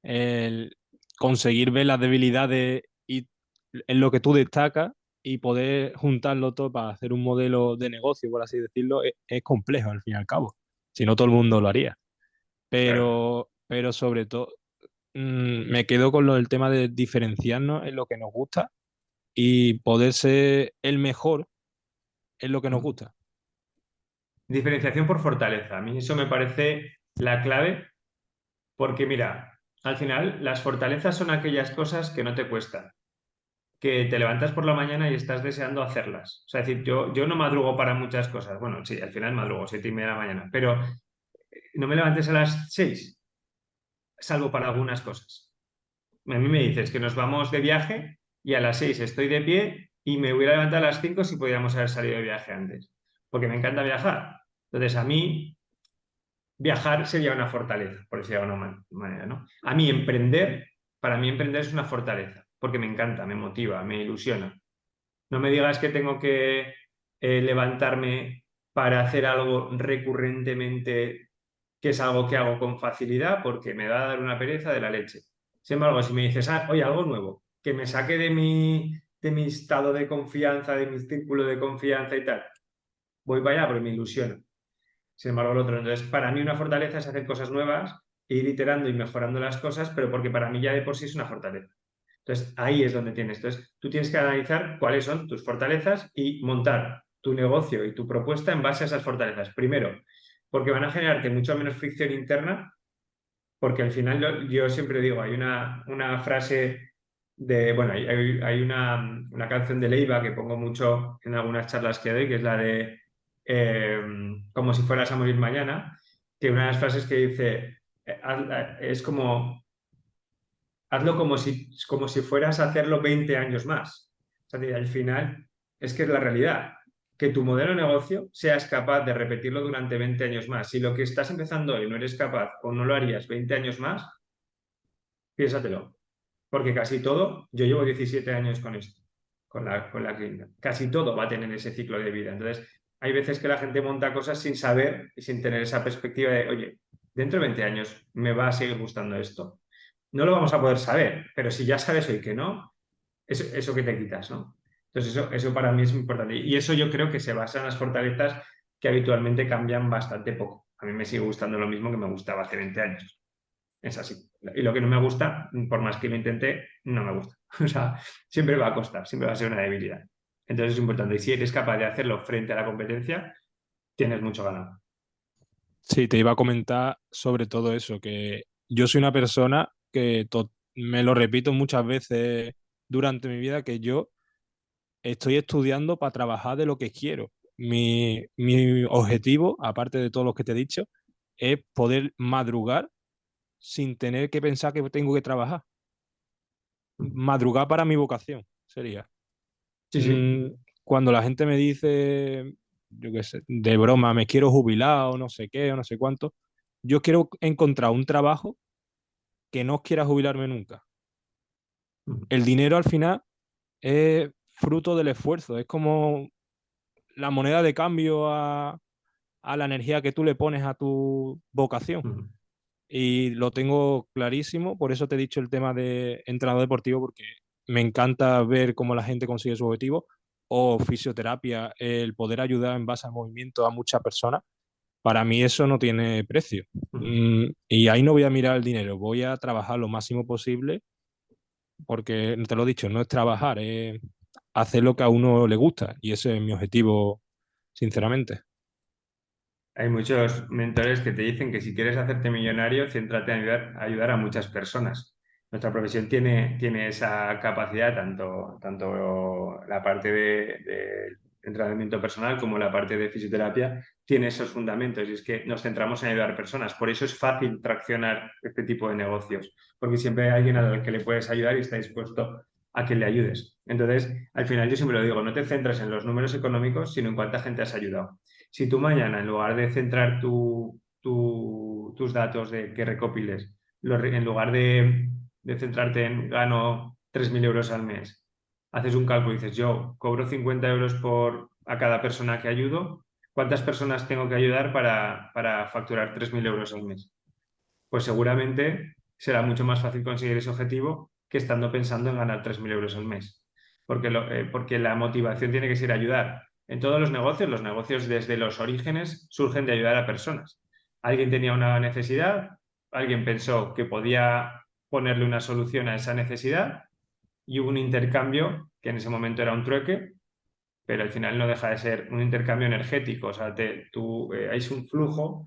el conseguir ver las debilidades y en lo que tú destacas y poder juntarlo todo para hacer un modelo de negocio, por así decirlo, es complejo al fin y al cabo. Si no, todo el mundo lo haría. Claro. Pero sobre todo, me quedo con lo del tema de diferenciarnos en lo que nos gusta y poder ser el mejor en lo que nos gusta. Diferenciación por fortaleza. A mí eso me parece la clave porque, mira, al final las fortalezas son aquellas cosas que no te cuestan, que te levantas por la mañana y estás deseando hacerlas. O sea, es decir, yo no madrugo para muchas cosas. Bueno, sí, al final madrugo, 7:30 de la mañana, pero no me levantes a las 6, salvo para algunas cosas. A mí me dices que nos vamos de viaje y a las 6 estoy de pie y me hubiera levantado a las 5 si podíamos haber salido de viaje antes, porque me encanta viajar. Entonces, a mí viajar sería una fortaleza, por decirlo de alguna manera, ¿no? Para mí emprender es una fortaleza, porque me encanta, me motiva, me ilusiona. No me digas que tengo que levantarme para hacer algo recurrentemente, que es algo que hago con facilidad, porque me va a dar una pereza de la leche. Sin embargo, si me dices, oye, algo nuevo, que me saque de mi estado de confianza, de mi círculo de confianza y tal, voy para allá porque me ilusiona. Sin embargo, el otro. Entonces, para mí una fortaleza es hacer cosas nuevas, e ir iterando y mejorando las cosas, pero porque para mí ya de por sí es una fortaleza. Entonces, ahí es donde tienes. Entonces, tú tienes que analizar cuáles son tus fortalezas y montar tu negocio y tu propuesta en base a esas fortalezas. Primero, porque van a generarte mucho menos fricción interna, porque al final yo siempre digo, hay una frase bueno, hay una canción de Leiva que pongo mucho en algunas charlas que doy, que es la de eh, como si fueras a morir mañana, que una de las frases que dice es como hazlo como si fueras a hacerlo 20 años más. O sea, al final es que es la realidad. Que tu modelo de negocio seas capaz de repetirlo durante 20 años más. Si lo que estás empezando hoy no eres capaz o no lo harías 20 años más, piénsatelo. Porque casi todo, yo llevo 17 años con esto, con la clínica. Casi todo va a tener ese ciclo de vida. Entonces, hay veces que la gente monta cosas sin saber y sin tener esa perspectiva de, oye, dentro de 20 años me va a seguir gustando esto. No lo vamos a poder saber, pero si ya sabes hoy que no, eso que te quitas, ¿no? Entonces, eso para mí es importante. Y eso yo creo que se basa en las fortalezas que habitualmente cambian bastante poco. A mí me sigue gustando lo mismo que me gustaba hace 20 años. Es así. Y lo que no me gusta, por más que lo intente, no me gusta. O sea, siempre va a costar, siempre va a ser una debilidad. Entonces es importante. Y si eres capaz de hacerlo frente a la competencia, tienes mucho ganado. Sí, te iba a comentar sobre todo eso, que yo soy una persona que me lo repito muchas veces durante mi vida, que yo estoy estudiando para trabajar de lo que quiero. Mi objetivo, aparte de todos los que te he dicho, es poder madrugar sin tener que pensar que tengo que trabajar. Madrugar para mi vocación sería. Sí, sí. Mm, Cuando la gente me dice, yo qué sé, de broma, me quiero jubilar o no sé qué o no sé cuánto, yo quiero encontrar un trabajo que no quiera jubilarme nunca. El dinero al final es fruto del esfuerzo, es como la moneda de cambio a la energía que tú le pones a tu vocación. Y lo tengo clarísimo, por eso te he dicho el tema de entrenador deportivo, porque me encanta ver cómo la gente consigue su objetivo, o fisioterapia, el poder ayudar en base al movimiento a muchas personas. Para mí eso no tiene precio. Y ahí no voy a mirar el dinero, voy a trabajar lo máximo posible, porque te lo he dicho, no es trabajar, es hacer lo que a uno le gusta, y ese es mi objetivo, sinceramente. Hay muchos mentores que te dicen que si quieres hacerte millonario, céntrate en ayudar a muchas personas. nuestra profesión tiene esa capacidad, tanto la parte de entrenamiento personal como la parte de fisioterapia, tiene esos fundamentos y es que nos centramos en ayudar a personas. Por eso es fácil traccionar este tipo de negocios, porque siempre hay alguien al que le puedes ayudar y está dispuesto a que le ayudes. Entonces, al final yo siempre lo digo, no te centres en los números económicos, sino en cuánta gente has ayudado. Si tú mañana, en lugar de centrar tus datos que recopiles, en lugar de centrarte en gano 3.000 euros al mes, haces un cálculo y dices, yo cobro 50 euros a cada persona que ayudo, ¿cuántas personas tengo que ayudar para facturar 3.000 euros al mes? Pues seguramente será mucho más fácil conseguir ese objetivo que estando pensando en ganar 3.000 euros al mes. Porque la motivación tiene que ser ayudar. En todos los negocios desde los orígenes surgen de ayudar a personas. Alguien tenía una necesidad, alguien pensó que podía ponerle una solución a esa necesidad y hubo un intercambio que en ese momento era un trueque, pero al final no deja de ser un intercambio energético. O sea, hay un flujo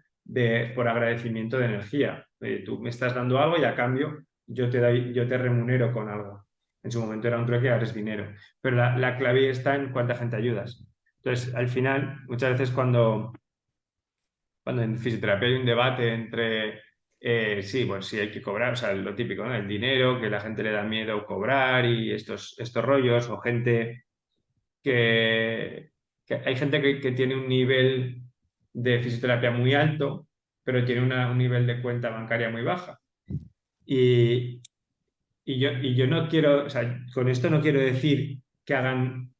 por agradecimiento de energía. Tú me estás dando algo y a cambio yo te remunero con algo. En su momento era un trueque, ahora es dinero. Pero la clave está en cuánta gente ayudas. Entonces, al final, muchas veces cuando en fisioterapia hay un debate entre, sí, pues sí hay que cobrar, o sea, lo típico, ¿no? El dinero, que la gente le da miedo cobrar y estos rollos, o gente que hay gente que tiene un nivel de fisioterapia muy alto, pero tiene un nivel de cuenta bancaria muy baja. Y yo no quiero, o sea, con esto no quiero decir que hagan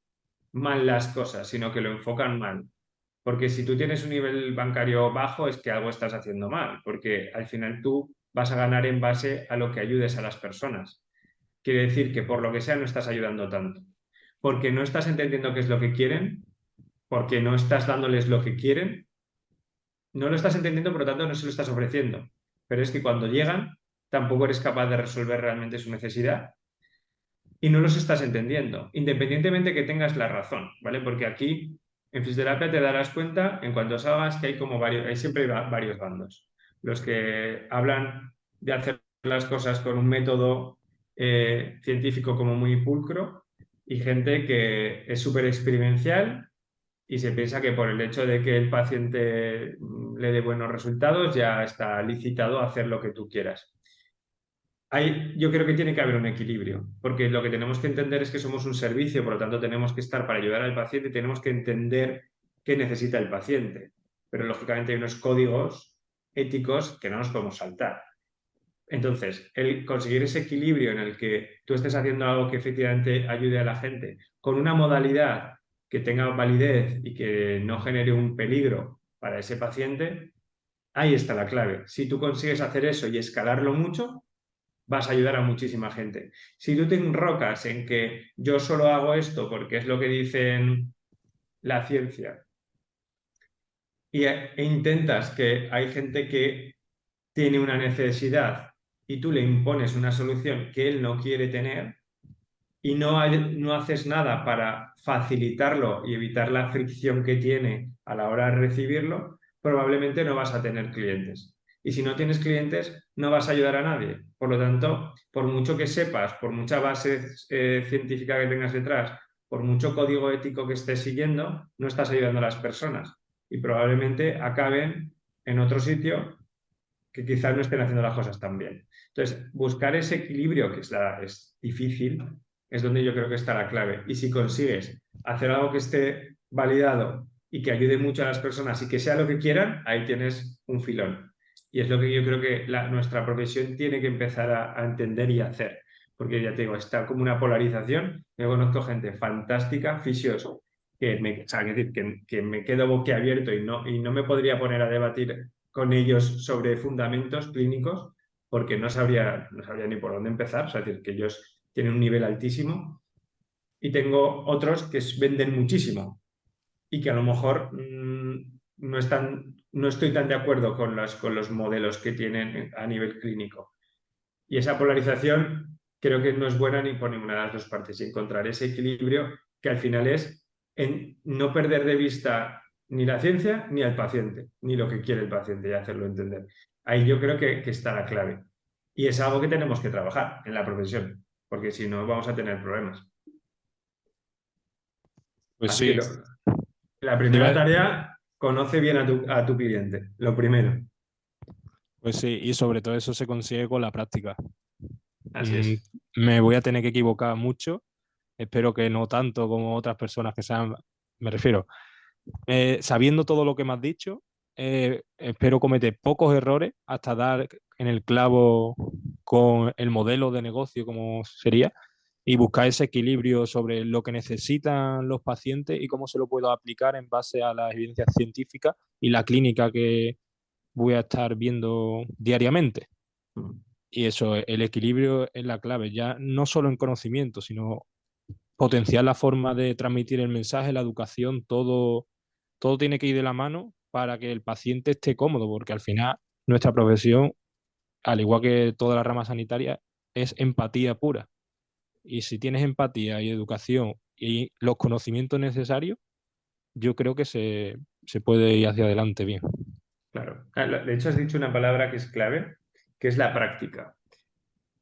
mal las cosas, sino que lo enfocan mal. Porque si tú tienes un nivel bancario bajo es que algo estás haciendo mal, porque al final tú vas a ganar en base a lo que ayudes a las personas. Quiere decir que por lo que sea no estás ayudando tanto, porque no estás entendiendo qué es lo que quieren, porque no estás dándoles lo que quieren, no lo estás entendiendo, por lo tanto no se lo estás ofreciendo. Pero es que cuando llegan tampoco eres capaz de resolver realmente su necesidad y no los estás entendiendo, independientemente que tengas la razón, ¿vale? Porque aquí en fisioterapia te darás cuenta, en cuanto salgas, que hay siempre varios bandos. Los que hablan de hacer las cosas con un método científico como muy pulcro y gente que es súper experiencial y se piensa que por el hecho de que el paciente le dé buenos resultados ya está licitado a hacer lo que tú quieras. Yo creo que tiene que haber un equilibrio, porque lo que tenemos que entender es que somos un servicio, por lo tanto tenemos que estar para ayudar al paciente y tenemos que entender qué necesita el paciente. Pero lógicamente hay unos códigos éticos que no nos podemos saltar. Entonces, el conseguir ese equilibrio en el que tú estés haciendo algo que efectivamente ayude a la gente con una modalidad que tenga validez y que no genere un peligro para ese paciente, ahí está la clave. Si tú consigues hacer eso y escalarlo mucho, vas a ayudar a muchísima gente. Si tú te enrocas en que yo solo hago esto porque es lo que dicen la ciencia e intentas que hay gente que tiene una necesidad y tú le impones una solución que él no quiere tener y no haces nada para facilitarlo y evitar la fricción que tiene a la hora de recibirlo, probablemente no vas a tener clientes. Y si no tienes clientes, no vas a ayudar a nadie. Por lo tanto, por mucho que sepas, por mucha base científica que tengas detrás, por mucho código ético que estés siguiendo, no estás ayudando a las personas. Y probablemente acaben en otro sitio que quizás no estén haciendo las cosas tan bien. Entonces, buscar ese equilibrio, que es difícil, es donde yo creo que está la clave. Y si consigues hacer algo que esté validado y que ayude mucho a las personas y que sea lo que quieran, ahí tienes un filón. Y es lo que yo creo que nuestra profesión tiene que empezar a entender y hacer. Porque ya te digo, está como una polarización. Yo conozco gente fantástica, fisios, que me quedo boquiabierto y no me podría poner a debatir con ellos sobre fundamentos clínicos porque no sabría ni por dónde empezar. Es decir, que ellos tienen un nivel altísimo y tengo otros que venden muchísimo y que a lo mejor no estoy tan de acuerdo con los modelos que tienen a nivel clínico. Y esa polarización creo que no es buena ni por ninguna de las dos partes. Y encontrar ese equilibrio que al final es en no perder de vista ni la ciencia ni al paciente, ni lo que quiere el paciente y hacerlo entender. Ahí yo creo que está la clave. Y es algo que tenemos que trabajar en la profesión, porque si no vamos a tener problemas. Pues Así que sí, la te primera iba- tarea, conoce bien a tu cliente, lo primero. pues sí, y sobre todo eso se consigue con la práctica. Así Mm, es. Me voy a tener que equivocar mucho, espero que no tanto como otras personas que sean, me refiero, sabiendo todo lo que me has dicho, espero cometer pocos errores hasta dar en el clavo con el modelo de negocio como sería y buscar ese equilibrio sobre lo que necesitan los pacientes y cómo se lo puedo aplicar en base a las evidencias científicas y la clínica que voy a estar viendo diariamente. Mm. Y eso, el equilibrio es la clave, ya no solo en conocimiento, sino potenciar la forma de transmitir el mensaje, la educación, todo tiene que ir de la mano para que el paciente esté cómodo, porque al final nuestra profesión, al igual que toda la rama sanitaria, es empatía pura. Y si tienes empatía y educación y los conocimientos necesarios, yo creo que se puede ir hacia adelante bien. Claro. De hecho, has dicho una palabra que es clave, que es la práctica.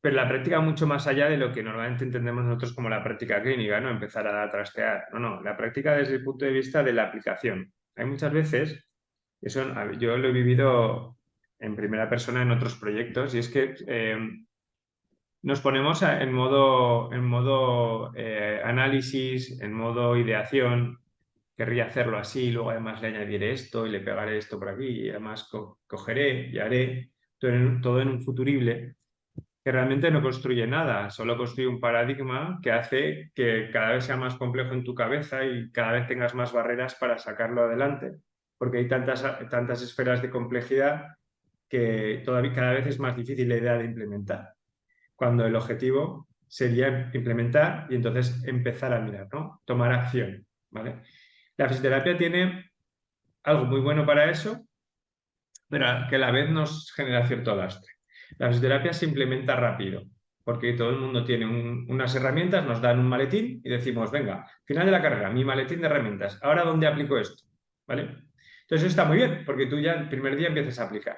Pero la práctica mucho más allá de lo que normalmente entendemos nosotros como la práctica clínica, ¿no? Empezar a trastear. No, no, la práctica desde el punto de vista de la aplicación. Hay muchas veces, eso yo lo he vivido en primera persona en otros proyectos, y es que nos ponemos en modo análisis, en modo ideación. Querría hacerlo así, luego además le añadiré esto y le pegaré esto por aquí, y además cogeré y haré todo en un futurible que realmente no construye nada, solo construye un paradigma que hace que cada vez sea más complejo en tu cabeza y cada vez tengas más barreras para sacarlo adelante, porque hay tantas esferas de complejidad que todavía cada vez es más difícil la idea de implementar, cuando el objetivo sería implementar y entonces empezar a mirar, ¿no? Tomar acción, ¿vale? La fisioterapia tiene algo muy bueno para eso, pero que a la vez nos genera cierto lastre. La fisioterapia se implementa rápido, porque todo el mundo tiene unas herramientas, nos dan un maletín y decimos, venga, final de la carrera, mi maletín de herramientas, ¿ahora dónde aplico esto? ¿Vale? Entonces eso está muy bien, porque tú ya el primer día empiezas a aplicar.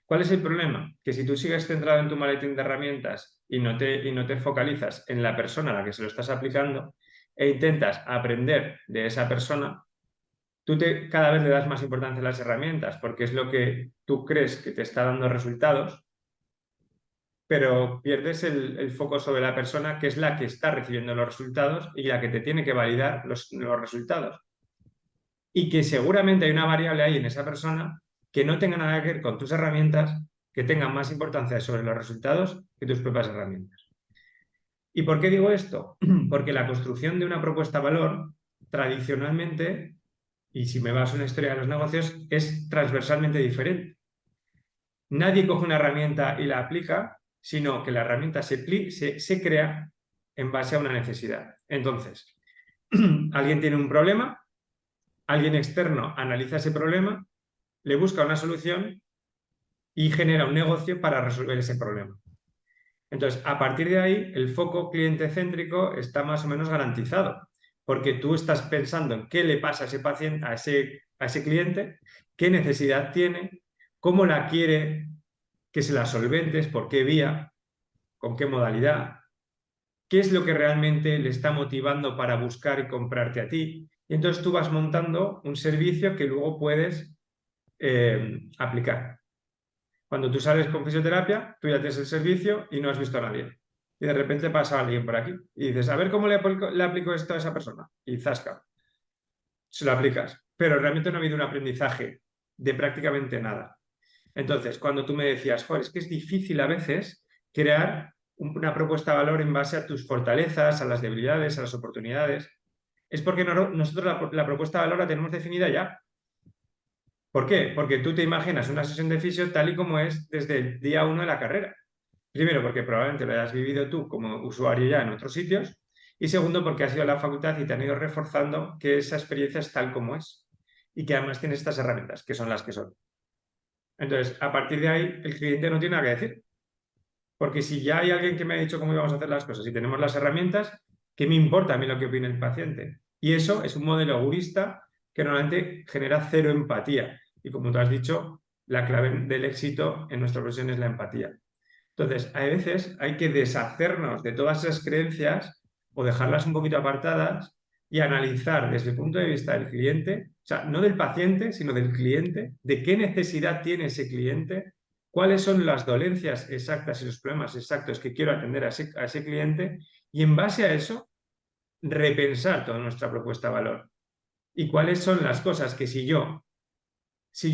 ¿Cuál es el problema? Que si tú sigues centrado en tu maletín de herramientas y no te focalizas en la persona a la que se lo estás aplicando e intentas aprender de esa persona, cada vez le das más importancia a las herramientas porque es lo que tú crees que te está dando resultados, pero pierdes el foco sobre la persona que es la que está recibiendo los resultados y la que te tiene que validar los resultados. Y que seguramente hay una variable ahí en esa persona que no tenga nada que ver con tus herramientas, que tenga más importancia sobre los resultados que tus propias herramientas. ¿Y por qué digo esto? Porque la construcción de una propuesta de valor tradicionalmente, y si me vas a una historia de los negocios, es transversalmente diferente. Nadie coge una herramienta y la aplica, sino que la herramienta se crea en base a una necesidad. Entonces, alguien tiene un problema, alguien externo analiza ese problema, le busca una solución y genera un negocio para resolver ese problema. Entonces, a partir de ahí, el foco cliente céntrico está más o menos garantizado, porque tú estás pensando en qué le pasa a ese paciente, a ese cliente, qué necesidad tiene, cómo la quiere que se la solventes, por qué vía, con qué modalidad, qué es lo que realmente le está motivando para buscar y comprarte a ti. Y entonces tú vas montando un servicio que luego puedes aplicar. Cuando tú sales con fisioterapia, tú ya tienes el servicio y no has visto a nadie. Y de repente pasa alguien por aquí y dices, a ver cómo le aplico esto a esa persona. Y zasca, se lo aplicas. Pero realmente no ha habido un aprendizaje de prácticamente nada. Entonces, cuando tú me decías, joder, es que es difícil a veces crear una propuesta de valor en base a tus fortalezas, a las debilidades, a las oportunidades, es porque nosotros la propuesta de valor la tenemos definida ya. ¿Por qué? Porque tú te imaginas una sesión de fisio tal y como es desde el día 1 de la carrera. Primero, porque probablemente lo hayas vivido tú como usuario ya en otros sitios. Y segundo, porque has ido a la facultad y te han ido reforzando que esa experiencia es tal como es. Y que además tiene estas herramientas, que son las que son. Entonces, a partir de ahí, el cliente no tiene nada que decir. Porque si ya hay alguien que me ha dicho cómo íbamos a hacer las cosas y tenemos las herramientas, ¿qué me importa a mí lo que opine el paciente? Y eso es un modelo gurista que normalmente genera cero empatía. Y como tú has dicho, la clave del éxito en nuestra profesión es la empatía. Entonces, a veces hay que deshacernos de todas esas creencias o dejarlas un poquito apartadas y analizar desde el punto de vista del cliente, o sea, no del paciente, sino del cliente, de qué necesidad tiene ese cliente, cuáles son las dolencias exactas y los problemas exactos que quiero atender a ese cliente, y en base a eso, repensar toda nuestra propuesta de valor. Y cuáles son las cosas que si yo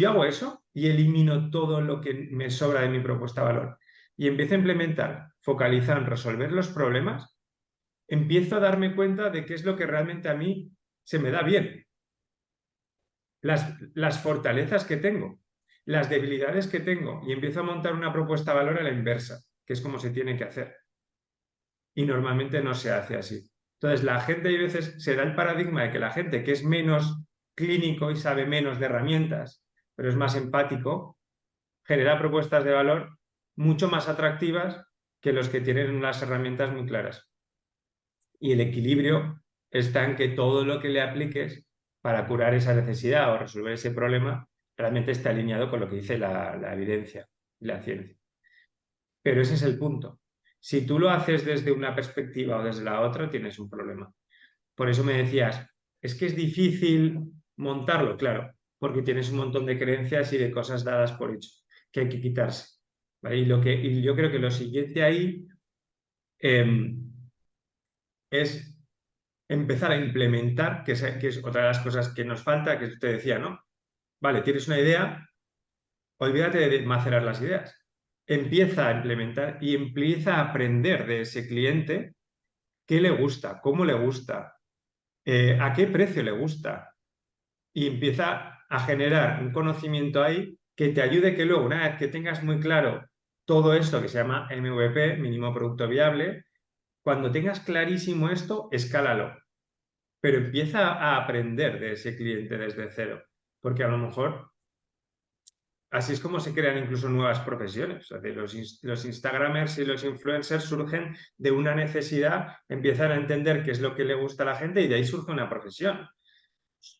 hago eso y elimino todo lo que me sobra de mi propuesta de valor y empiezo a implementar, focalizar en resolver los problemas, empiezo a darme cuenta de qué es lo que realmente a mí se me da bien. Las fortalezas que tengo, las debilidades que tengo, y empiezo a montar una propuesta de valor a la inversa, que es como se tiene que hacer. Y normalmente no se hace así. Entonces, la gente, a veces se da el paradigma de que la gente que es menos clínico y sabe menos de herramientas, pero es más empático, genera propuestas de valor mucho más atractivas que los que tienen las herramientas muy claras. Y el equilibrio está en que todo lo que le apliques para curar esa necesidad o resolver ese problema realmente esté alineado con lo que dice la evidencia y la ciencia. Pero ese es el punto. Si tú lo haces desde una perspectiva o desde la otra, tienes un problema. Por eso me decías, es que es difícil montarlo, claro, porque tienes un montón de creencias y de cosas dadas por hecho que hay que quitarse. ¿Vale? Y yo creo que lo siguiente ahí es empezar a implementar, que es otra de las cosas que nos falta, que te decía, ¿no? Vale, tienes una idea, olvídate de macerar las ideas. Empieza a implementar y empieza a aprender de ese cliente qué le gusta, cómo le gusta, a qué precio le gusta. Y empieza a generar un conocimiento ahí que te ayude que luego, una vez que tengas muy claro todo esto que se llama MVP, mínimo producto viable, cuando tengas clarísimo esto, escálalo. Pero empieza a aprender de ese cliente desde cero. Porque a lo mejor así es como se crean incluso nuevas profesiones. O sea, los Instagramers y los influencers surgen de una necesidad, empiezan a entender qué es lo que le gusta a la gente y de ahí surge una profesión.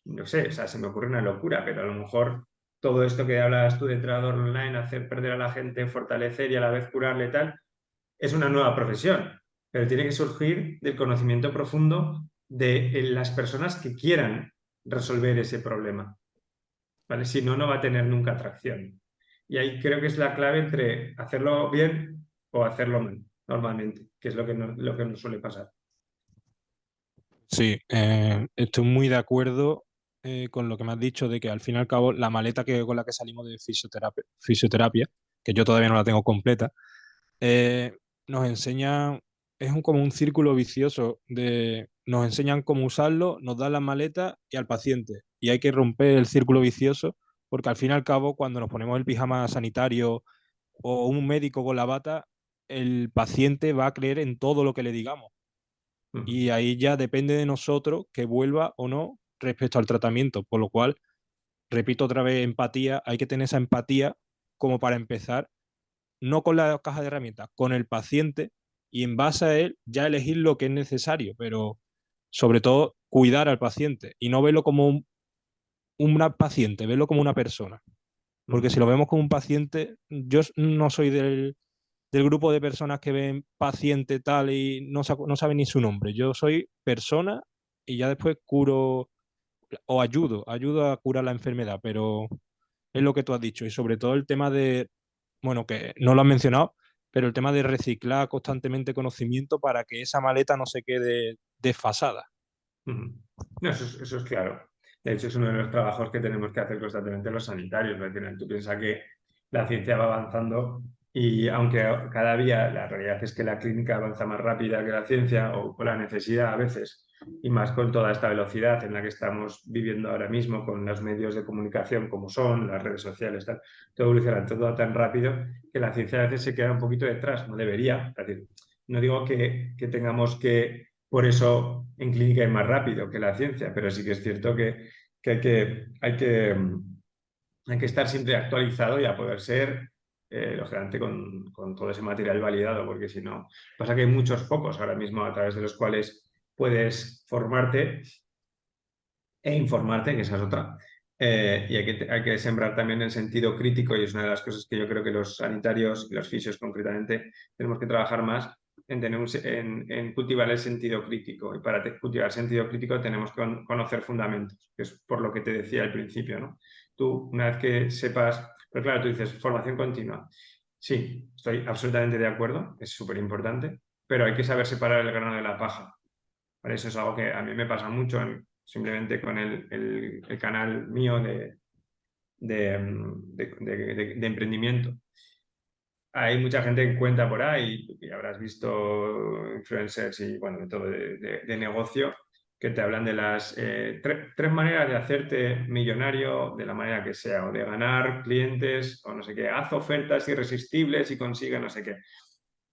No sé, o sea, se me ocurre una locura, pero a lo mejor todo esto que hablabas tú de entrenador online, hacer perder a la gente, fortalecer y a la vez curarle tal, es una nueva profesión, pero tiene que surgir del conocimiento profundo de las personas que quieran resolver ese problema. ¿Vale? Si no, no va a tener nunca atracción. Y ahí creo que es la clave entre hacerlo bien o hacerlo mal, normalmente, que es lo que nos suele pasar. Sí, estoy muy de acuerdo con lo que me has dicho de que al fin y al cabo la maleta con la que salimos de fisioterapia, que yo todavía no la tengo completa, nos enseña, como un círculo vicioso nos enseñan cómo usarlo, nos dan las maletas y al paciente. Y hay que romper el círculo vicioso porque al fin y al cabo cuando nos ponemos el pijama sanitario o un médico con la bata, el paciente va a creer en todo lo que le digamos. Y ahí ya depende de nosotros que vuelva o no respecto al tratamiento. Por lo cual, repito otra vez, empatía, hay que tener esa empatía como para empezar, no con la caja de herramientas, con el paciente y en base a él ya elegir lo que es necesario, pero sobre todo cuidar al paciente y no verlo como una paciente, verlo como una persona. Porque si lo vemos como un paciente, yo no soy del grupo de personas que ven paciente tal y no saben ni su nombre. Yo soy persona y ya después curo o ayudo a curar la enfermedad, pero es lo que tú has dicho. Y sobre todo el tema bueno, que no lo has mencionado, pero el tema de reciclar constantemente conocimiento para que esa maleta no se quede desfasada. No, eso es claro. De hecho, es uno de los trabajos que tenemos que hacer constantemente los sanitarios. ¿No? Tú piensas que la ciencia va avanzando y aunque cada día la realidad es que la clínica avanza más rápida que la ciencia o con la necesidad a veces, y más con toda esta velocidad en la que estamos viviendo ahora mismo con los medios de comunicación como son, las redes sociales, tal, todo evoluciona todo tan rápido que la ciencia a veces se queda un poquito detrás, no debería. Es decir, no digo que tengamos que por eso en clínica es más rápido que la ciencia, pero sí que es cierto que hay que estar siempre actualizado y a poder ser, lógicamente, con todo ese material validado, porque si no, pasa que hay muchos focos ahora mismo a través de los cuales puedes formarte e informarte, que esa es otra. y hay que sembrar también el sentido crítico, y es una de las cosas que yo creo que los sanitarios y los fisios concretamente tenemos que trabajar más en, en cultivar el sentido crítico. Y para cultivar el sentido crítico tenemos que conocer fundamentos, que es por lo que te decía al principio, ¿no? Tú, una vez que sepas, pero claro, tú dices formación continua. Sí, estoy absolutamente de acuerdo, es súper importante, pero hay que saber separar el grano de la paja. ¿Vale? Eso es algo que a mí me pasa mucho simplemente con el canal mío de emprendimiento. Hay mucha gente que cuenta por ahí, y habrás visto influencers y bueno, de todo de negocio, que te hablan de las tres maneras de hacerte millonario de la manera que sea, o de ganar clientes, o no sé qué, haz ofertas irresistibles y consigue no sé qué.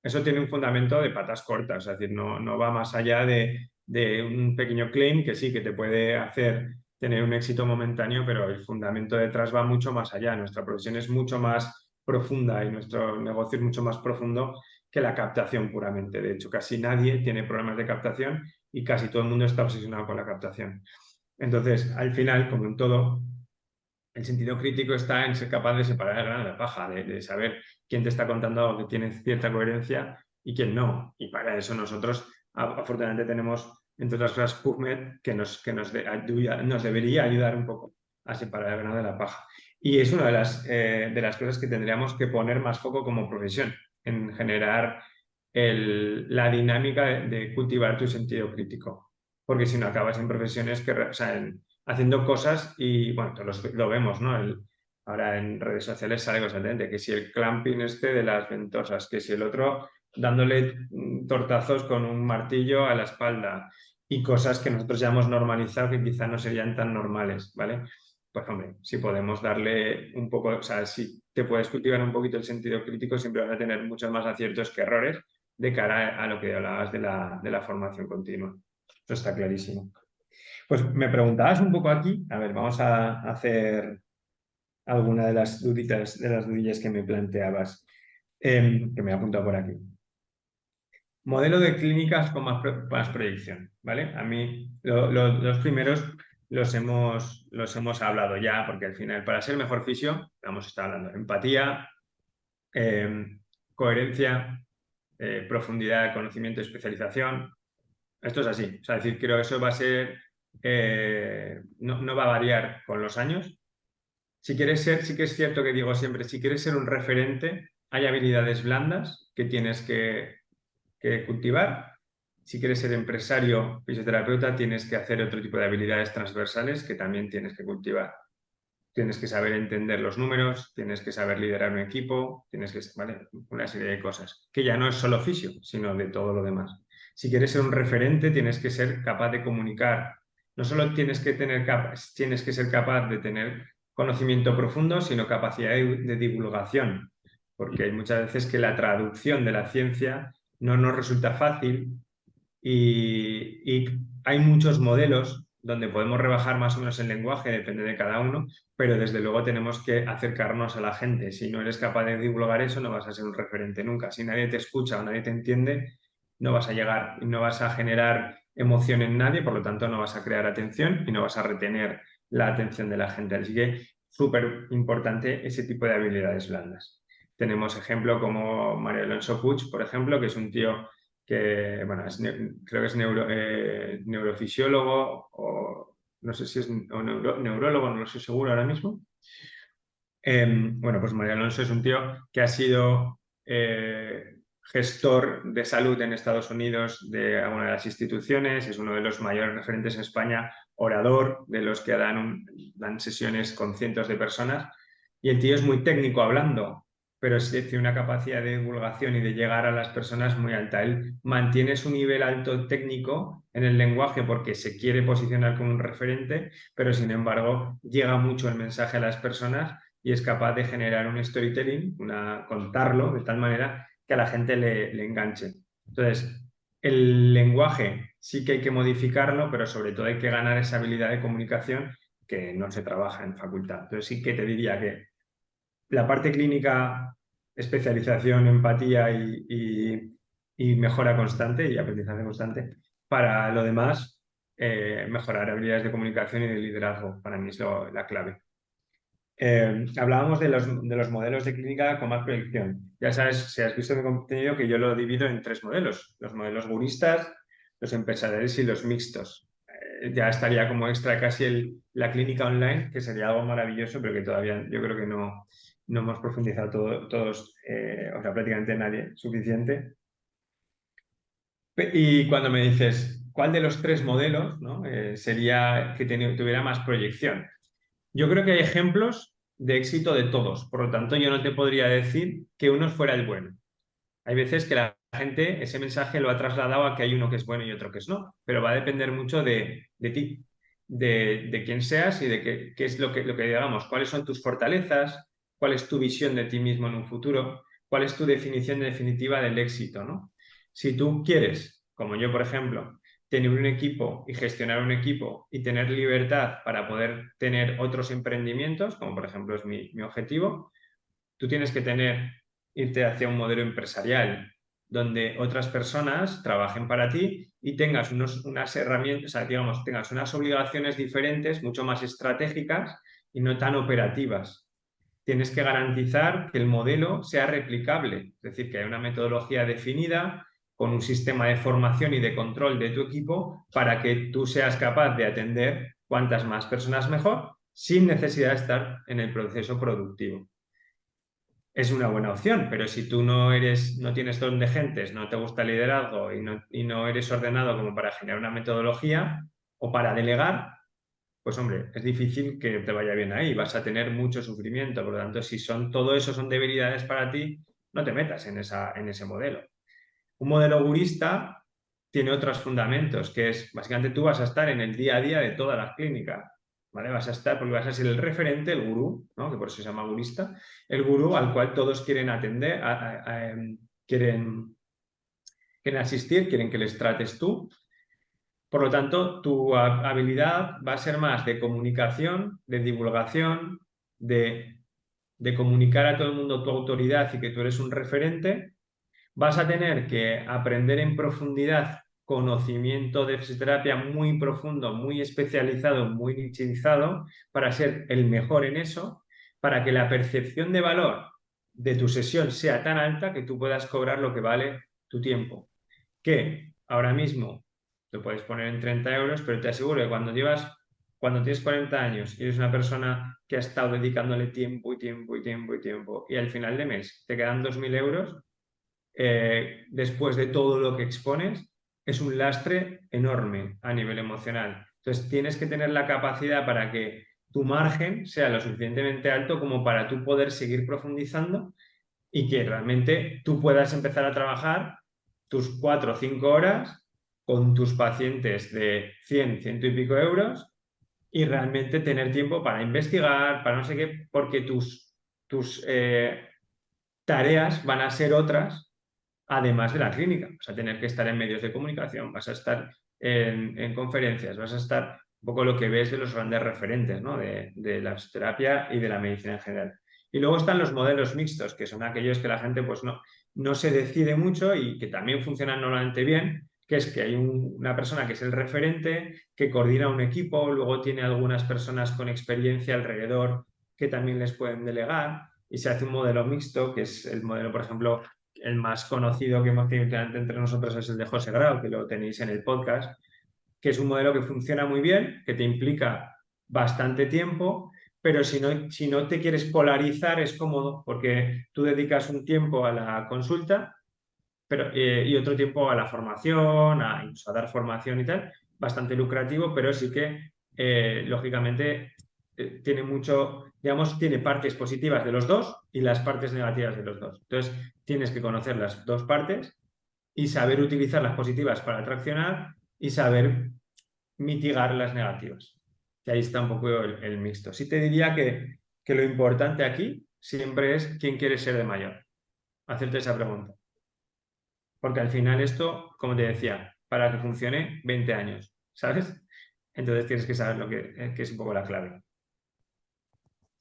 Eso tiene un fundamento de patas cortas, es decir, no va más allá de un pequeño claim que sí, que te puede hacer tener un éxito momentáneo, pero el fundamento detrás va mucho más allá. Nuestra profesión es mucho más profunda y nuestro negocio es mucho más profundo que la captación puramente. De hecho, casi nadie tiene problemas de captación y casi todo el mundo está obsesionado con la captación. Entonces, al final, como en todo, el sentido crítico está en ser capaz de separar el grano de la paja, de saber quién te está contando algo que tiene cierta coherencia y quién no. Y para eso nosotros, afortunadamente, tenemos, entre otras cosas, PubMed, que nos debería ayudar un poco a separar el grano de la paja. Y es una de las cosas que tendríamos que poner más foco como profesión, en generar la dinámica de cultivar tu sentido crítico. Porque si no acabas en profesiones que, o sea, haciendo cosas y, bueno, todos lo vemos, ¿no? Ahora en redes sociales sale constantemente que si el clamping de las ventosas, que si el otro dándole tortazos con un martillo a la espalda y cosas que nosotros ya hemos normalizado que quizá no serían tan normales, ¿vale? Pues hombre, si podemos darle un poco, o sea, si te puedes cultivar un poquito el sentido crítico, siempre vas a tener muchos más aciertos que errores de cara a lo que hablabas de la formación continua. Eso está clarísimo. Pues me preguntabas un poco aquí, a ver, vamos a hacer alguna de las dudillas que me planteabas, que me he apuntado por aquí. Modelo de clínicas con más proyección, ¿vale? A mí los primeros los hemos hablado ya, porque al final, para ser mejor fisio, vamos a estar hablando de empatía, coherencia, profundidad, conocimiento y especialización. Esto es así. O sea, decir, creo que eso va a ser, no va a variar con los años. Si quieres ser, sí que es cierto que digo siempre, si quieres ser un referente, hay habilidades blandas que tienes que cultivar. Si quieres ser empresario, fisioterapeuta, tienes que hacer otro tipo de habilidades transversales que también tienes que cultivar. Tienes que saber entender los números, tienes que saber liderar un equipo, tienes que, ¿vale? Una serie de cosas, que ya no es solo fisio, sino de todo lo demás. Si quieres ser un referente, tienes que ser capaz de comunicar. No solo tienes que ser capaz de tener conocimiento profundo, sino capacidad de divulgación, porque hay muchas veces que la traducción de la ciencia no nos resulta fácil y hay muchos modelos donde podemos rebajar más o menos el lenguaje, depende de cada uno, pero desde luego tenemos que acercarnos a la gente. Si no eres capaz de divulgar eso, no vas a ser un referente nunca. Si nadie te escucha o nadie te entiende, no vas a llegar y no vas a generar emoción en nadie, por lo tanto no vas a crear atención y no vas a retener la atención de la gente. Así que súper importante ese tipo de habilidades blandas. Tenemos ejemplo como Mario Alonso Puig, por ejemplo, que es un tío que, bueno, creo que es neurofisiólogo o no sé si es neurólogo, no lo sé seguro ahora mismo. Bueno, pues Mario Alonso es un tío que ha sido gestor de salud en Estados Unidos de alguna de las instituciones, es uno de los mayores referentes en España, orador, de los que dan sesiones con cientos de personas, y el tío es muy técnico hablando, pero tiene una capacidad de divulgación y de llegar a las personas muy alta. Él mantiene su nivel alto técnico en el lenguaje porque se quiere posicionar como un referente, pero sin embargo llega mucho el mensaje a las personas y es capaz de generar un storytelling, contarlo de tal manera que a la gente le enganche. Entonces, el lenguaje sí que hay que modificarlo, pero sobre todo hay que ganar esa habilidad de comunicación que no se trabaja en facultad. Entonces sí que te diría que la parte clínica, especialización, empatía y mejora constante y aprendizaje constante. Para lo demás, mejorar habilidades de comunicación y de liderazgo. Para mí es la clave. Hablábamos de los modelos de clínica con más proyección. Ya sabes, si has visto mi contenido, que yo lo divido en 3 modelos. Los modelos guristas, los empresariales y los mixtos. Ya estaría como extra casi la clínica online, que sería algo maravilloso, pero que todavía yo creo que no hemos profundizado todos, o sea, prácticamente nadie, suficiente. Y cuando me dices, ¿cuál de los 3 modelos, ¿no? Sería que tuviera más proyección? Yo creo que hay ejemplos de éxito de todos, por lo tanto yo no te podría decir que uno fuera el bueno. Hay veces que la gente ese mensaje lo ha trasladado a que hay uno que es bueno y otro que es no, pero va a depender mucho de ti, de quién seas y de qué es lo que digamos, cuáles son tus fortalezas, cuál es tu visión de ti mismo en un futuro, cuál es tu definición definitiva del éxito, ¿no? Si tú quieres, como yo por ejemplo, tener un equipo y gestionar un equipo y tener libertad para poder tener otros emprendimientos, como por ejemplo es mi objetivo, tú tienes que irte hacia un modelo empresarial donde otras personas trabajen para ti y tengas unas herramientas, o sea, digamos, tengas unas obligaciones diferentes, mucho más estratégicas y no tan operativas. Tienes que garantizar que el modelo sea replicable, es decir, que haya una metodología definida con un sistema de formación y de control de tu equipo para que tú seas capaz de atender cuantas más personas mejor sin necesidad de estar en el proceso productivo. Es una buena opción, pero si tú no tienes don de gentes, no te gusta el liderazgo y no eres ordenado como para generar una metodología o para delegar, pues hombre, es difícil que te vaya bien ahí, vas a tener mucho sufrimiento. Por lo tanto, si todo eso son debilidades para ti, no te metas en ese modelo. Un modelo gurista tiene otros fundamentos, que es, básicamente tú vas a estar en el día a día de todas las clínicas, ¿vale? Vas a estar, porque vas a ser el referente, el gurú, ¿no? Que por eso se llama gurista, el gurú al cual todos quieren atender, quieren asistir, quieren que les trates tú. Por lo tanto, tu habilidad va a ser más de comunicación, de divulgación, de comunicar a todo el mundo tu autoridad y que tú eres un referente. Vas a tener que aprender en profundidad conocimiento de fisioterapia muy profundo, muy especializado, muy nichizado, para ser el mejor en eso, para que la percepción de valor de tu sesión sea tan alta que tú puedas cobrar lo que vale tu tiempo. Que ahora mismo lo puedes poner en 30 euros, pero te aseguro que cuando tienes 40 años y eres una persona que ha estado dedicándole tiempo y tiempo y tiempo y tiempo, y al final de mes te quedan 2.000 euros, después de todo lo que expones, es un lastre enorme a nivel emocional. Entonces tienes que tener la capacidad para que tu margen sea lo suficientemente alto como para tú poder seguir profundizando y que realmente tú puedas empezar a trabajar tus 4 o 5 horas con tus pacientes de 100, ciento y pico euros y realmente tener tiempo para investigar, para no sé qué, porque tus tareas van a ser otras además de la clínica. Vas a tener que estar en medios de comunicación, vas a estar en conferencias, vas a estar un poco lo que ves de los grandes referentes, ¿no? de la fisioterapia y de la medicina en general. Y luego están los modelos mixtos, que son aquellos que la gente pues no se decide mucho y que también funcionan normalmente bien, que es que hay una persona que es el referente, que coordina un equipo, luego tiene algunas personas con experiencia alrededor que también les pueden delegar y se hace un modelo mixto, que es el modelo, por ejemplo, el más conocido que hemos tenido entre nosotros es el de José Grau, que lo tenéis en el podcast, que es un modelo que funciona muy bien, que te implica bastante tiempo, pero si no te quieres polarizar es cómodo porque tú dedicas un tiempo a la consulta y otro tiempo a la formación, incluso a dar formación y tal, bastante lucrativo, pero sí que lógicamente tiene tiene partes positivas de los dos y las partes negativas de los dos. Entonces tienes que conocer las dos partes y saber utilizar las positivas para traccionar y saber mitigar las negativas. Que ahí está un poco el mixto. Sí te diría que lo importante aquí siempre es quién quiere ser de mayor. Hacerte esa pregunta. Porque al final esto, como te decía, para que funcione, 20 años, ¿sabes? Entonces tienes que saber que es un poco la clave.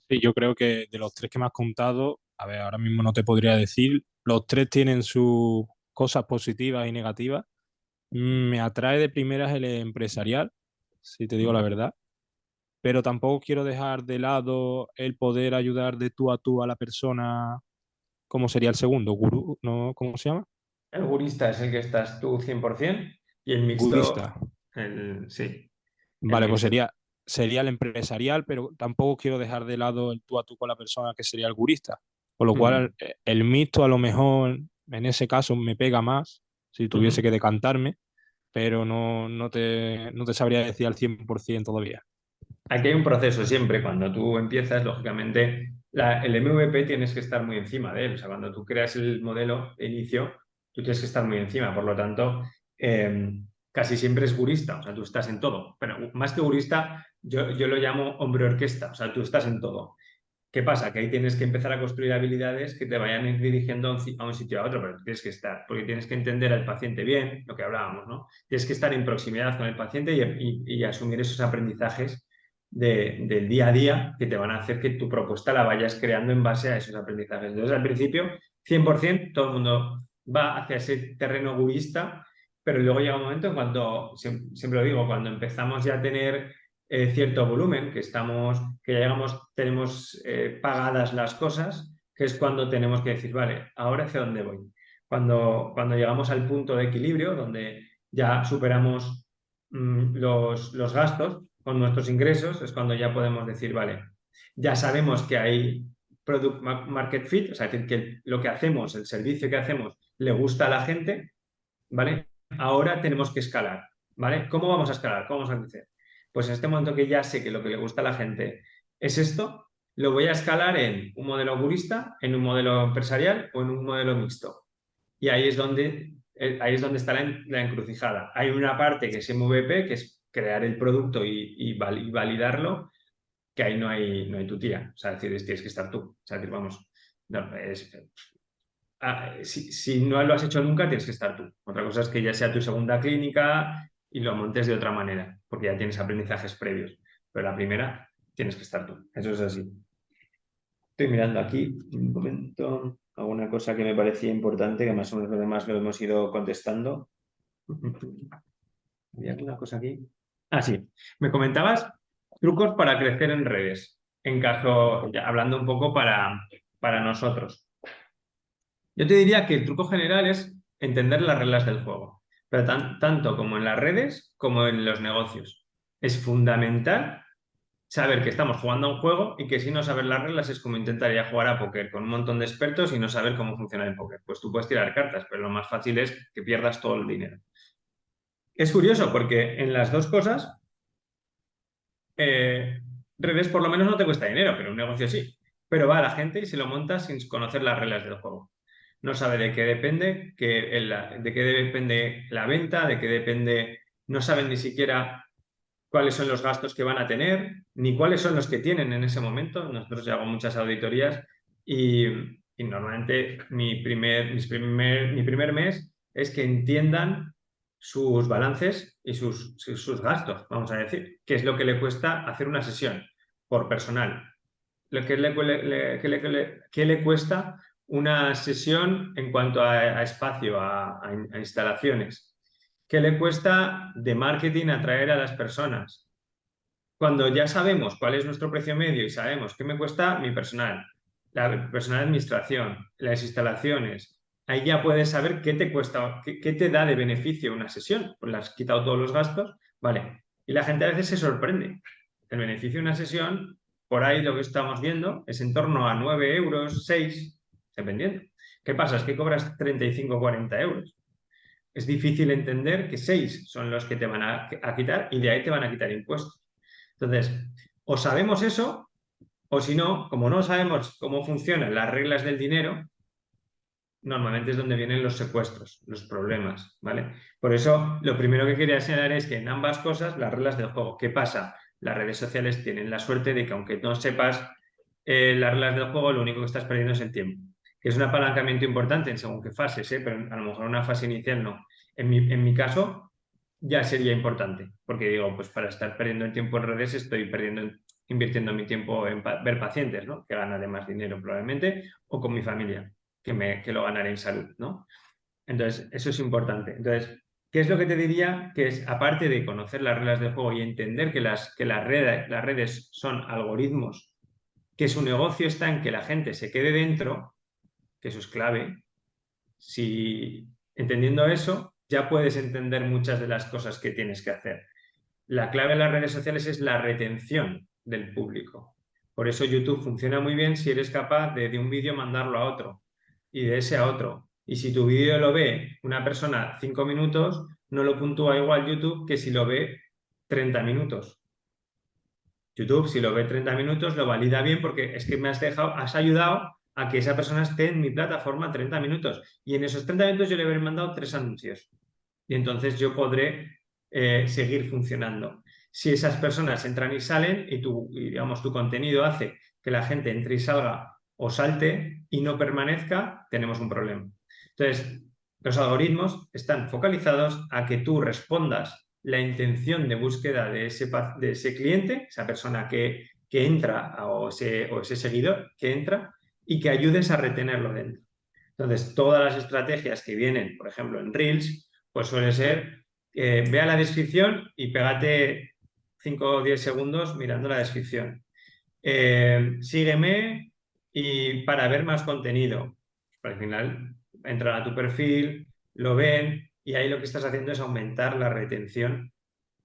Sí, yo creo que de los 3 que me has contado, a ver, ahora mismo no te podría decir, los 3 tienen sus cosas positivas y negativas. Me atrae de primeras el empresarial, si te digo la verdad. Pero tampoco quiero dejar de lado el poder ayudar de tú a la persona, ¿cómo sería el segundo? Gurú, ¿no? ¿Cómo se llama? El gurista es el que estás tú 100% y el mixto, Gurista. sí, el Vale, pues mixto. sería el empresarial, pero tampoco quiero dejar de lado el tú a tú con la persona que sería el gurista. Con lo Mm, cual, el mixto a lo mejor en ese caso me pega más si tuviese ujú. que decantarme, pero no te sabría decir al 100% todavía. Aquí hay un proceso siempre, cuando tú empiezas, lógicamente, el MVP tienes que estar muy encima de él. O sea, cuando tú creas el modelo de inicio, tú tienes que estar muy encima. Por lo tanto, casi siempre es gurista, o sea, tú estás en todo. Pero más que gurista, yo lo llamo hombre orquesta, o sea, tú estás en todo. ¿Qué pasa? Que ahí tienes que empezar a construir habilidades que te vayan a ir dirigiendo a un sitio a otro, pero tú tienes que estar, porque tienes que entender al paciente bien, lo que hablábamos, ¿no? Tienes que estar en proximidad con el paciente y asumir esos aprendizajes del día a día que te van a hacer que tu propuesta la vayas creando en base a esos aprendizajes. Entonces, al principio, 100%, todo el mundo va hacia ese terreno gurista, pero luego llega un momento en cuando, siempre lo digo, cuando empezamos ya a tener cierto volumen, que ya llegamos, tenemos pagadas las cosas, que es cuando tenemos que decir, vale, ahora hacia dónde voy. Cuando llegamos al punto de equilibrio, donde ya superamos los gastos con nuestros ingresos, es cuando ya podemos decir, vale, ya sabemos que hay product market fit, o sea, es decir, que lo que hacemos, el servicio que hacemos, le gusta a la gente, ¿vale? Ahora tenemos que escalar, ¿vale? ¿Cómo vamos a escalar? ¿Cómo vamos a crecer? Pues en este momento que ya sé que lo que le gusta a la gente es esto, lo voy a escalar en un modelo gurista, en un modelo empresarial o en un modelo mixto. Y ahí es donde está la encrucijada. Hay una parte que es MVP, que es crear el producto y validarlo, que ahí no hay tu tía. O sea, es decir, tienes que estar tú. O sea, es decir, vamos, no, si no lo has hecho nunca, tienes que estar tú. Otra cosa es que ya sea tu segunda clínica y lo montes de otra manera, porque ya tienes aprendizajes previos. Pero la primera, tienes que estar tú. Eso es así. Estoy mirando aquí un momento alguna cosa que me parecía importante, que más o menos lo demás lo hemos ido contestando. ¿Había alguna cosa aquí? Ah, sí. Me comentabas trucos para crecer en redes. En caso, ya hablando un poco para nosotros. Yo te diría que el truco general es entender las reglas del juego, pero tanto como en las redes como en los negocios. Es fundamental saber que estamos jugando a un juego y que si no saber las reglas es como intentaría jugar a póker con un montón de expertos y no saber cómo funciona el póker. Pues tú puedes tirar cartas, pero lo más fácil es que pierdas todo el dinero. Es curioso porque en las dos cosas, eh, redes por lo menos no te cuesta dinero, pero un negocio sí. Pero va a la gente y se lo monta sin conocer las reglas del juego. No sabe de qué depende, de qué depende la venta, de qué depende, no saben ni siquiera cuáles son los gastos que van a tener, ni cuáles son los que tienen en ese momento. Nosotros ya hago muchas auditorías y normalmente mi primer mes es que entiendan sus balances y sus gastos, vamos a decir, qué es lo que le cuesta hacer una sesión por personal, qué le cuesta una sesión en cuanto a espacio, a instalaciones, qué le cuesta de marketing atraer a las personas. Cuando ya sabemos cuál es nuestro precio medio y sabemos qué me cuesta mi personal, la personal de administración, las instalaciones, ahí ya puedes saber qué te cuesta, qué te da de beneficio una sesión. Pues le has quitado todos los gastos, vale. Y la gente a veces se sorprende. El beneficio de una sesión, por ahí lo que estamos viendo, es en torno a 9 euros, 6, dependiendo. ¿Qué pasa? Es que cobras 35 o 40 euros. Es difícil entender que 6 son los que te van a quitar y de ahí te van a quitar impuestos. Entonces, o sabemos eso, o si no, como no sabemos cómo funcionan las reglas del dinero, normalmente es donde vienen los secuestros, los problemas, ¿vale? Por eso, lo primero que quería señalar es que en ambas cosas, las reglas del juego. ¿Qué pasa? Las redes sociales tienen la suerte de que aunque no sepas las reglas del juego, lo único que estás perdiendo es el tiempo. Que es un apalancamiento importante en según qué fases, ¿eh? Pero a lo mejor una fase inicial no. En mi caso, ya sería importante, porque digo, pues para estar perdiendo el tiempo en redes estoy invirtiendo mi tiempo en ver pacientes, ¿no? Que ganaré más dinero probablemente, o con mi familia, que lo ganaré en salud, ¿no? Entonces, eso es importante. Entonces, ¿Qué es lo que te diría? Que es, aparte de conocer las reglas del juego y entender que las redes son algoritmos, que su negocio está en que la gente se quede dentro, que eso es clave. Si entendiendo eso, ya puedes entender muchas de las cosas que tienes que hacer. La clave de las redes sociales es la retención del público. Por eso YouTube funciona muy bien si eres capaz de un vídeo mandarlo a otro y de ese a otro. Y si tu vídeo lo ve una persona 5 minutos, no lo puntúa igual YouTube que si lo ve 30 minutos. YouTube, si lo ve 30 minutos, lo valida bien porque es que has ayudado a que esa persona esté en mi plataforma 30 minutos. Y en esos 30 minutos yo le habré mandado 3 anuncios. Y entonces yo podré seguir funcionando. Si esas personas entran y salen y digamos, tu contenido hace que la gente entre y salga o salte y no permanezca, tenemos un problema. Entonces, los algoritmos están focalizados a que tú respondas la intención de búsqueda de ese cliente, esa persona que entra o ese seguidor que entra, y que ayudes a retenerlo dentro. Entonces, todas las estrategias que vienen, por ejemplo, en Reels, pues suele ser, ve a la descripción y pégate 5 o 10 segundos mirando la descripción. Sígueme y para ver más contenido. Al final, entran a tu perfil, lo ven y ahí lo que estás haciendo es aumentar la retención.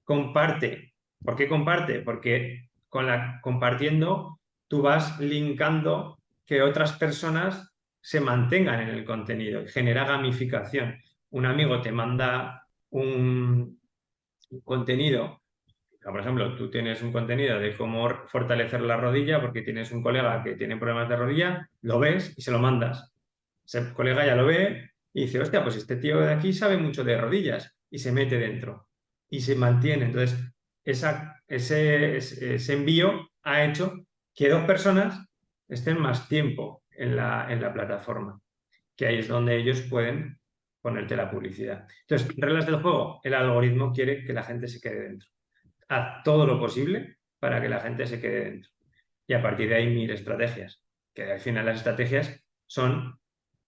Comparte. ¿Por qué comparte? Porque compartiendo tú vas linkando que otras personas se mantengan en el contenido, genera gamificación. Un amigo te manda un contenido, por ejemplo, tú tienes un contenido de cómo fortalecer la rodilla porque tienes un colega que tiene problemas de rodilla, lo ves y se lo mandas. Ese colega ya lo ve y dice, hostia, pues este tío de aquí sabe mucho de rodillas y se mete dentro y se mantiene. Entonces, ese envío ha hecho que 2 personas estén más tiempo en la plataforma, que ahí es donde ellos pueden ponerte la publicidad. Entonces, reglas del juego, el algoritmo quiere que la gente se quede dentro. Haz todo lo posible para que la gente se quede dentro. Y a partir de ahí 1000 estrategias, que al final las estrategias son,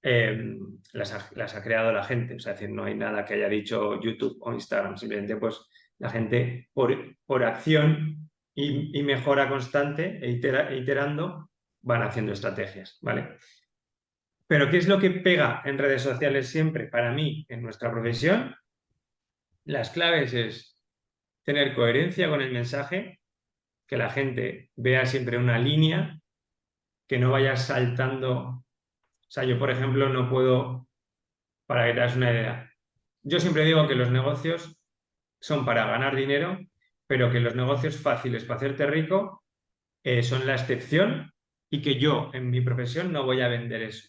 las ha creado la gente, o sea, es decir, no hay nada que haya dicho YouTube o Instagram, simplemente pues la gente por acción y mejora constante e iterando van haciendo estrategias, ¿vale? Pero ¿qué es lo que pega en redes sociales siempre? Para mí, en nuestra profesión, las claves es tener coherencia con el mensaje, que la gente vea siempre una línea, que no vaya saltando. O sea, yo, por ejemplo, no puedo, para que te hagas una idea, yo siempre digo que los negocios son para ganar dinero, pero que los negocios fáciles para hacerte rico son la excepción y que yo, en mi profesión, no voy a vender eso.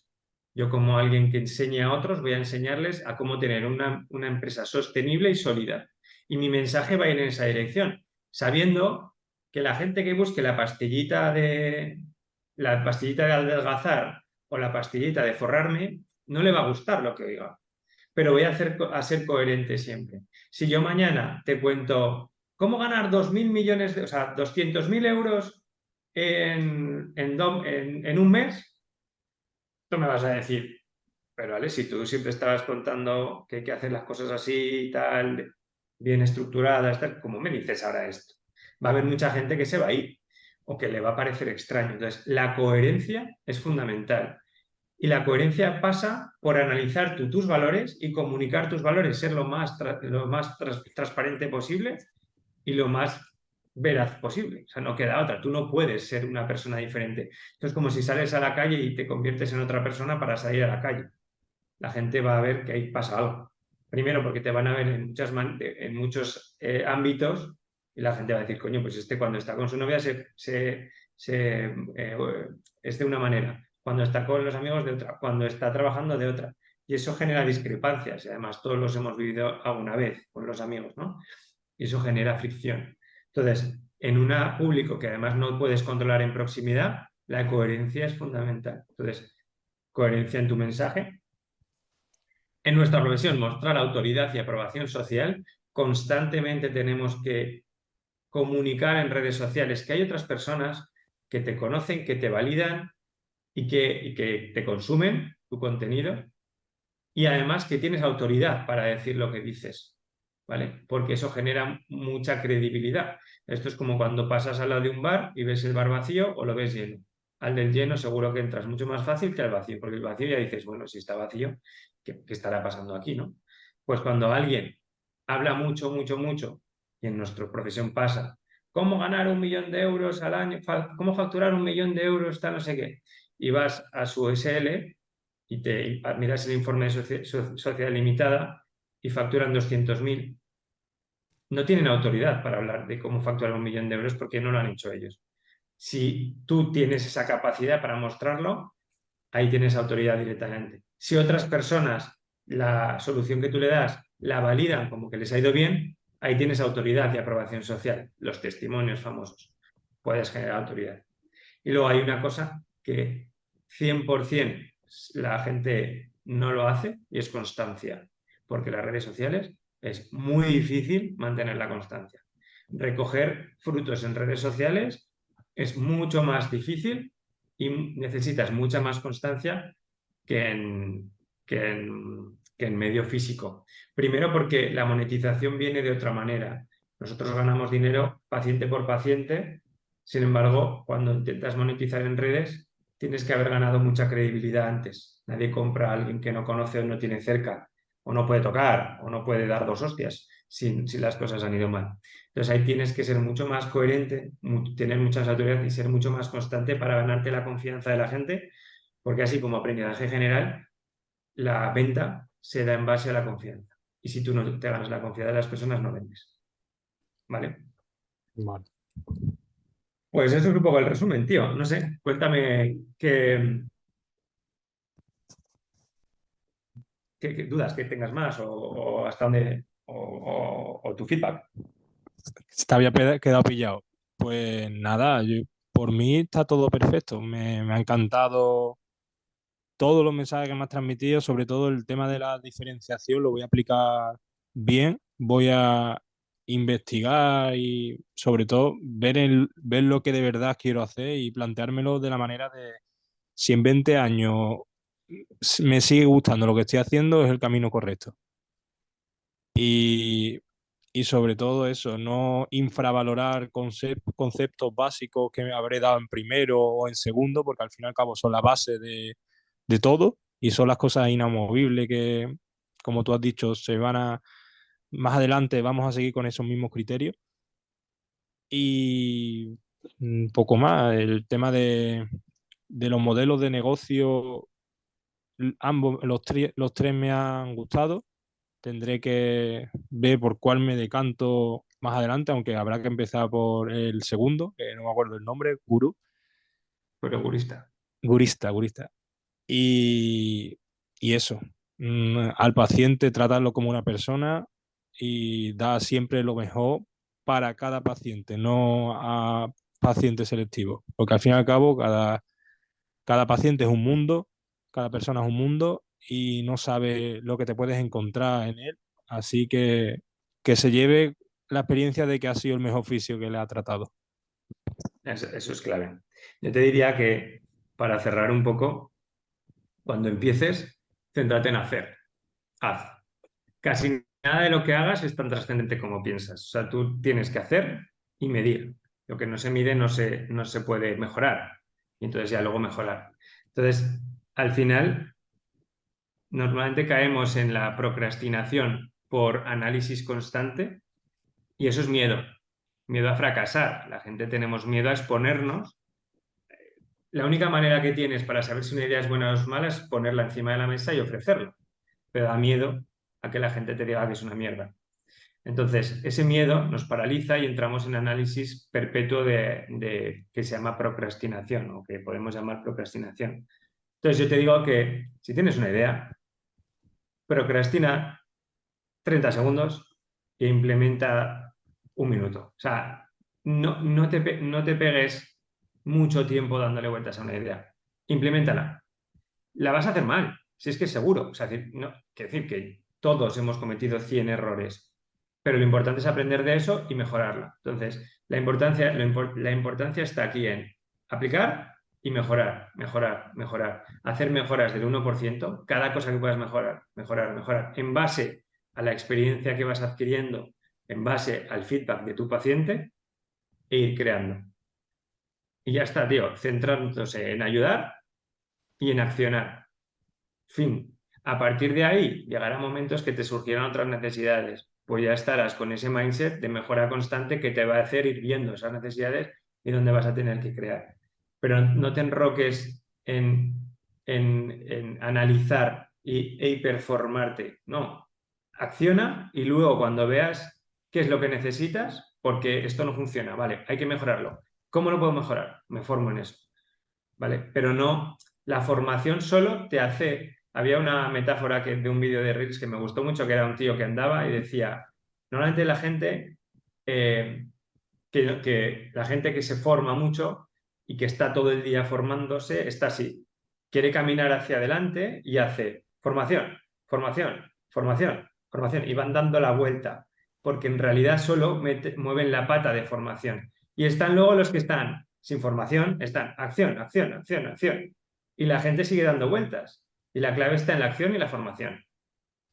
Yo, como alguien que enseña a otros, voy a enseñarles a cómo tener una empresa sostenible y sólida. Y mi mensaje va a ir en esa dirección, sabiendo que la gente que busque la pastillita de adelgazar o la pastillita de forrarme, no le va a gustar lo que diga. Pero voy a ser coherente siempre. Si yo mañana te cuento cómo ganar 2.000 millones, o sea, 200.000 euros en un mes, tú me vas a decir, pero vale, si tú siempre estabas contando que hay que hacer las cosas así y tal, bien estructuradas, tal, ¿cómo me dices ahora esto? Va a haber mucha gente que se va a ir o que le va a parecer extraño. Entonces, la coherencia es fundamental. Y la coherencia pasa por analizar tus valores y comunicar tus valores, ser lo más transparente posible y lo más veraz posible. O sea, no queda otra. Tú no puedes ser una persona diferente. Esto es como si sales a la calle y te conviertes en otra persona para salir a la calle. La gente va a ver que ahí pasa algo. Primero porque te van a ver en muchos ámbitos y la gente va a decir, coño, pues este cuando está con su novia es de una manera, cuando está con los amigos de otra, cuando está trabajando de otra. Y eso genera discrepancias y además todos los hemos vivido alguna vez con los amigos, ¿no? Y eso genera fricción. Entonces, en un público que además no puedes controlar en proximidad, la coherencia es fundamental. Entonces, coherencia en tu mensaje. En nuestra profesión, mostrar autoridad y aprobación social. Constantemente tenemos que comunicar en redes sociales que hay otras personas que te conocen, que te validan y que te consumen tu contenido y además que tienes autoridad para decir lo que dices. ¿vale? Porque eso genera mucha credibilidad. Esto es como cuando pasas al lado de un bar y ves el bar vacío o lo ves lleno. Al del lleno seguro que entras mucho más fácil que al vacío, porque el vacío ya dices, bueno, si está vacío, ¿qué estará pasando aquí, no? Pues cuando alguien habla mucho, mucho, mucho, y en nuestra profesión pasa, ¿cómo ganar 1.000.000 de euros al año? ¿Cómo facturar 1.000.000 de euros? Tal, no sé qué. Y vas a su SL y miras el informe de sociedad limitada y facturan 200.000. No tienen autoridad para hablar de cómo facturar 1.000.000 de euros porque no lo han hecho ellos. Si tú tienes esa capacidad para mostrarlo, ahí tienes autoridad directamente. Si otras personas la solución que tú le das la validan como que les ha ido bien, ahí tienes autoridad y aprobación social, los testimonios famosos. Puedes generar autoridad. Y luego hay una cosa que 100% la gente no lo hace y es constancia, porque las redes sociales es muy difícil mantener la constancia. Recoger frutos en redes sociales es mucho más difícil y necesitas mucha más constancia que en medio físico. Primero porque la monetización viene de otra manera. Nosotros ganamos dinero paciente por paciente. Sin embargo, cuando intentas monetizar en redes, tienes que haber ganado mucha credibilidad antes. Nadie compra a alguien que no conoce o no tiene cerca, o no puede tocar, o no puede dar 2 hostias si las cosas han ido mal. Entonces ahí tienes que ser mucho más coherente, tener muchas autoridades y ser mucho más constante para ganarte la confianza de la gente, porque así como aprendizaje general, la venta se da en base a la confianza. Y si tú no te ganas la confianza de las personas, no vendes. ¿Vale? Vale. Pues eso es un poco el resumen, tío. No sé, cuéntame qué dudas que tengas más o hasta dónde o tu feedback. Te había quedado pillado. Pues nada, por mí está todo perfecto. Me ha encantado todos los mensajes que me has transmitido, sobre todo el tema de la diferenciación, lo voy a aplicar bien. Voy a investigar y sobre todo ver lo que de verdad quiero hacer y planteármelo de la manera de si en 20 años me sigue gustando lo que estoy haciendo, es el camino correcto. Y, y sobre todo eso, no infravalorar conceptos básicos que me habré dado en primero o en segundo, porque al fin y al cabo son la base de todo y son las cosas inamovibles que, como tú has dicho, más adelante vamos a seguir con esos mismos criterios. Y un poco más, el tema de los modelos de negocio, ambos, los tres me han gustado. Tendré que ver por cuál me decanto más adelante, aunque habrá que empezar por el segundo, que no me acuerdo el nombre, Pero gurista. Gurista. Y, y eso, al paciente tratarlo como una persona y dar siempre lo mejor para cada paciente, no a pacientes selectivos, porque al fin y al cabo cada paciente es un mundo, cada persona es un mundo y no sabe lo que te puedes encontrar en él, así que se lleve la experiencia de que ha sido el mejor oficio que le ha tratado. Eso es clave. Yo te diría que, para cerrar un poco, cuando empieces, céntrate en hacer. Haz. Casi nada de lo que hagas es tan trascendente como piensas. O sea, tú tienes que hacer y medir. Lo que no se mide no se puede mejorar. Y entonces ya luego mejorar. Entonces, al final, normalmente caemos en la procrastinación por análisis constante y eso es miedo. Miedo a fracasar. La gente tenemos miedo a exponernos. La única manera que tienes para saber si una idea es buena o es mala es ponerla encima de la mesa y ofrecerla. Pero da miedo a que la gente te diga que es una mierda. Entonces, ese miedo nos paraliza y entramos en análisis perpetuo que se llama procrastinación o que podemos llamar procrastinación. Entonces, yo te digo que si tienes una idea, procrastina 30 segundos e implementa 1 minuto. O sea, no te pegues mucho tiempo dándole vueltas a una idea. Implementala. La vas a hacer mal, si es que es seguro. O sea, quiero decir que todos hemos cometido 100 errores, pero lo importante es aprender de eso y mejorarla. Entonces, la importancia está aquí en aplicar y mejorar. Hacer mejoras del 1%, cada cosa que puedas mejorar, en base a la experiencia que vas adquiriendo en base al feedback de tu paciente e ir creando. Y ya está, tío, centrándose en ayudar y en accionar. Fin. A partir de ahí llegará momentos que te surgirán otras necesidades. Pues ya estarás con ese mindset de mejora constante que te va a hacer ir viendo esas necesidades y dónde vas a tener que crear. Pero no te enroques en analizar e hiperformarte. No. Acciona y luego cuando veas qué es lo que necesitas, porque esto no funciona, vale, hay que mejorarlo. ¿Cómo lo puedo mejorar? Me formo en eso, ¿vale? Pero no, la formación solo te hace... Había una metáfora de un vídeo de Reels que me gustó mucho, que era un tío que andaba y decía, normalmente la gente, que la gente que se forma mucho y que está todo el día formándose, está así. Quiere caminar hacia adelante y hace formación, formación, formación, formación, y van dando la vuelta, porque en realidad solo mueven la pata de formación. Y están luego los que están sin formación, están acción, acción, acción, acción. Y la gente sigue dando vueltas. Y la clave está en la acción y la formación.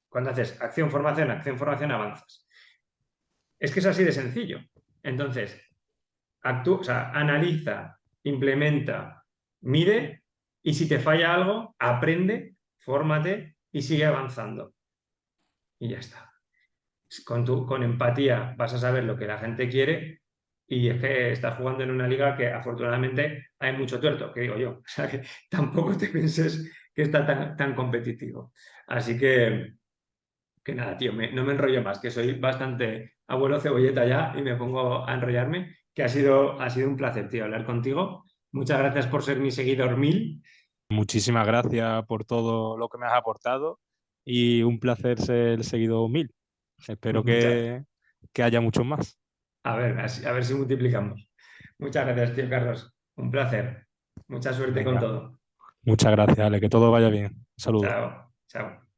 Cuando haces acción, formación, avanzas. Es que es así de sencillo. Entonces, o sea, analiza, implementa, mide y si te falla algo, aprende, fórmate y sigue avanzando. Y ya está. Con empatía vas a saber lo que la gente quiere y es que estás jugando en una liga que afortunadamente hay mucho tuerto, que digo yo. O sea, que tampoco te pienses que está tan competitivo. Así que nada, tío, no me enrollo más, que soy bastante abuelo cebolleta ya y me pongo a enrollarme, que ha sido un placer, tío, hablar contigo. Muchas gracias por ser mi seguidor 1000. Muchísimas gracias por todo lo que me has aportado y un placer ser seguido 1000. Espero Muchas, que haya muchos más. a ver si multiplicamos. Muchas gracias, tío Carlos. Un placer. Mucha suerte con Venga, todo. muchas gracias, Ale, que todo vaya bien. Saludos. Chao, chao.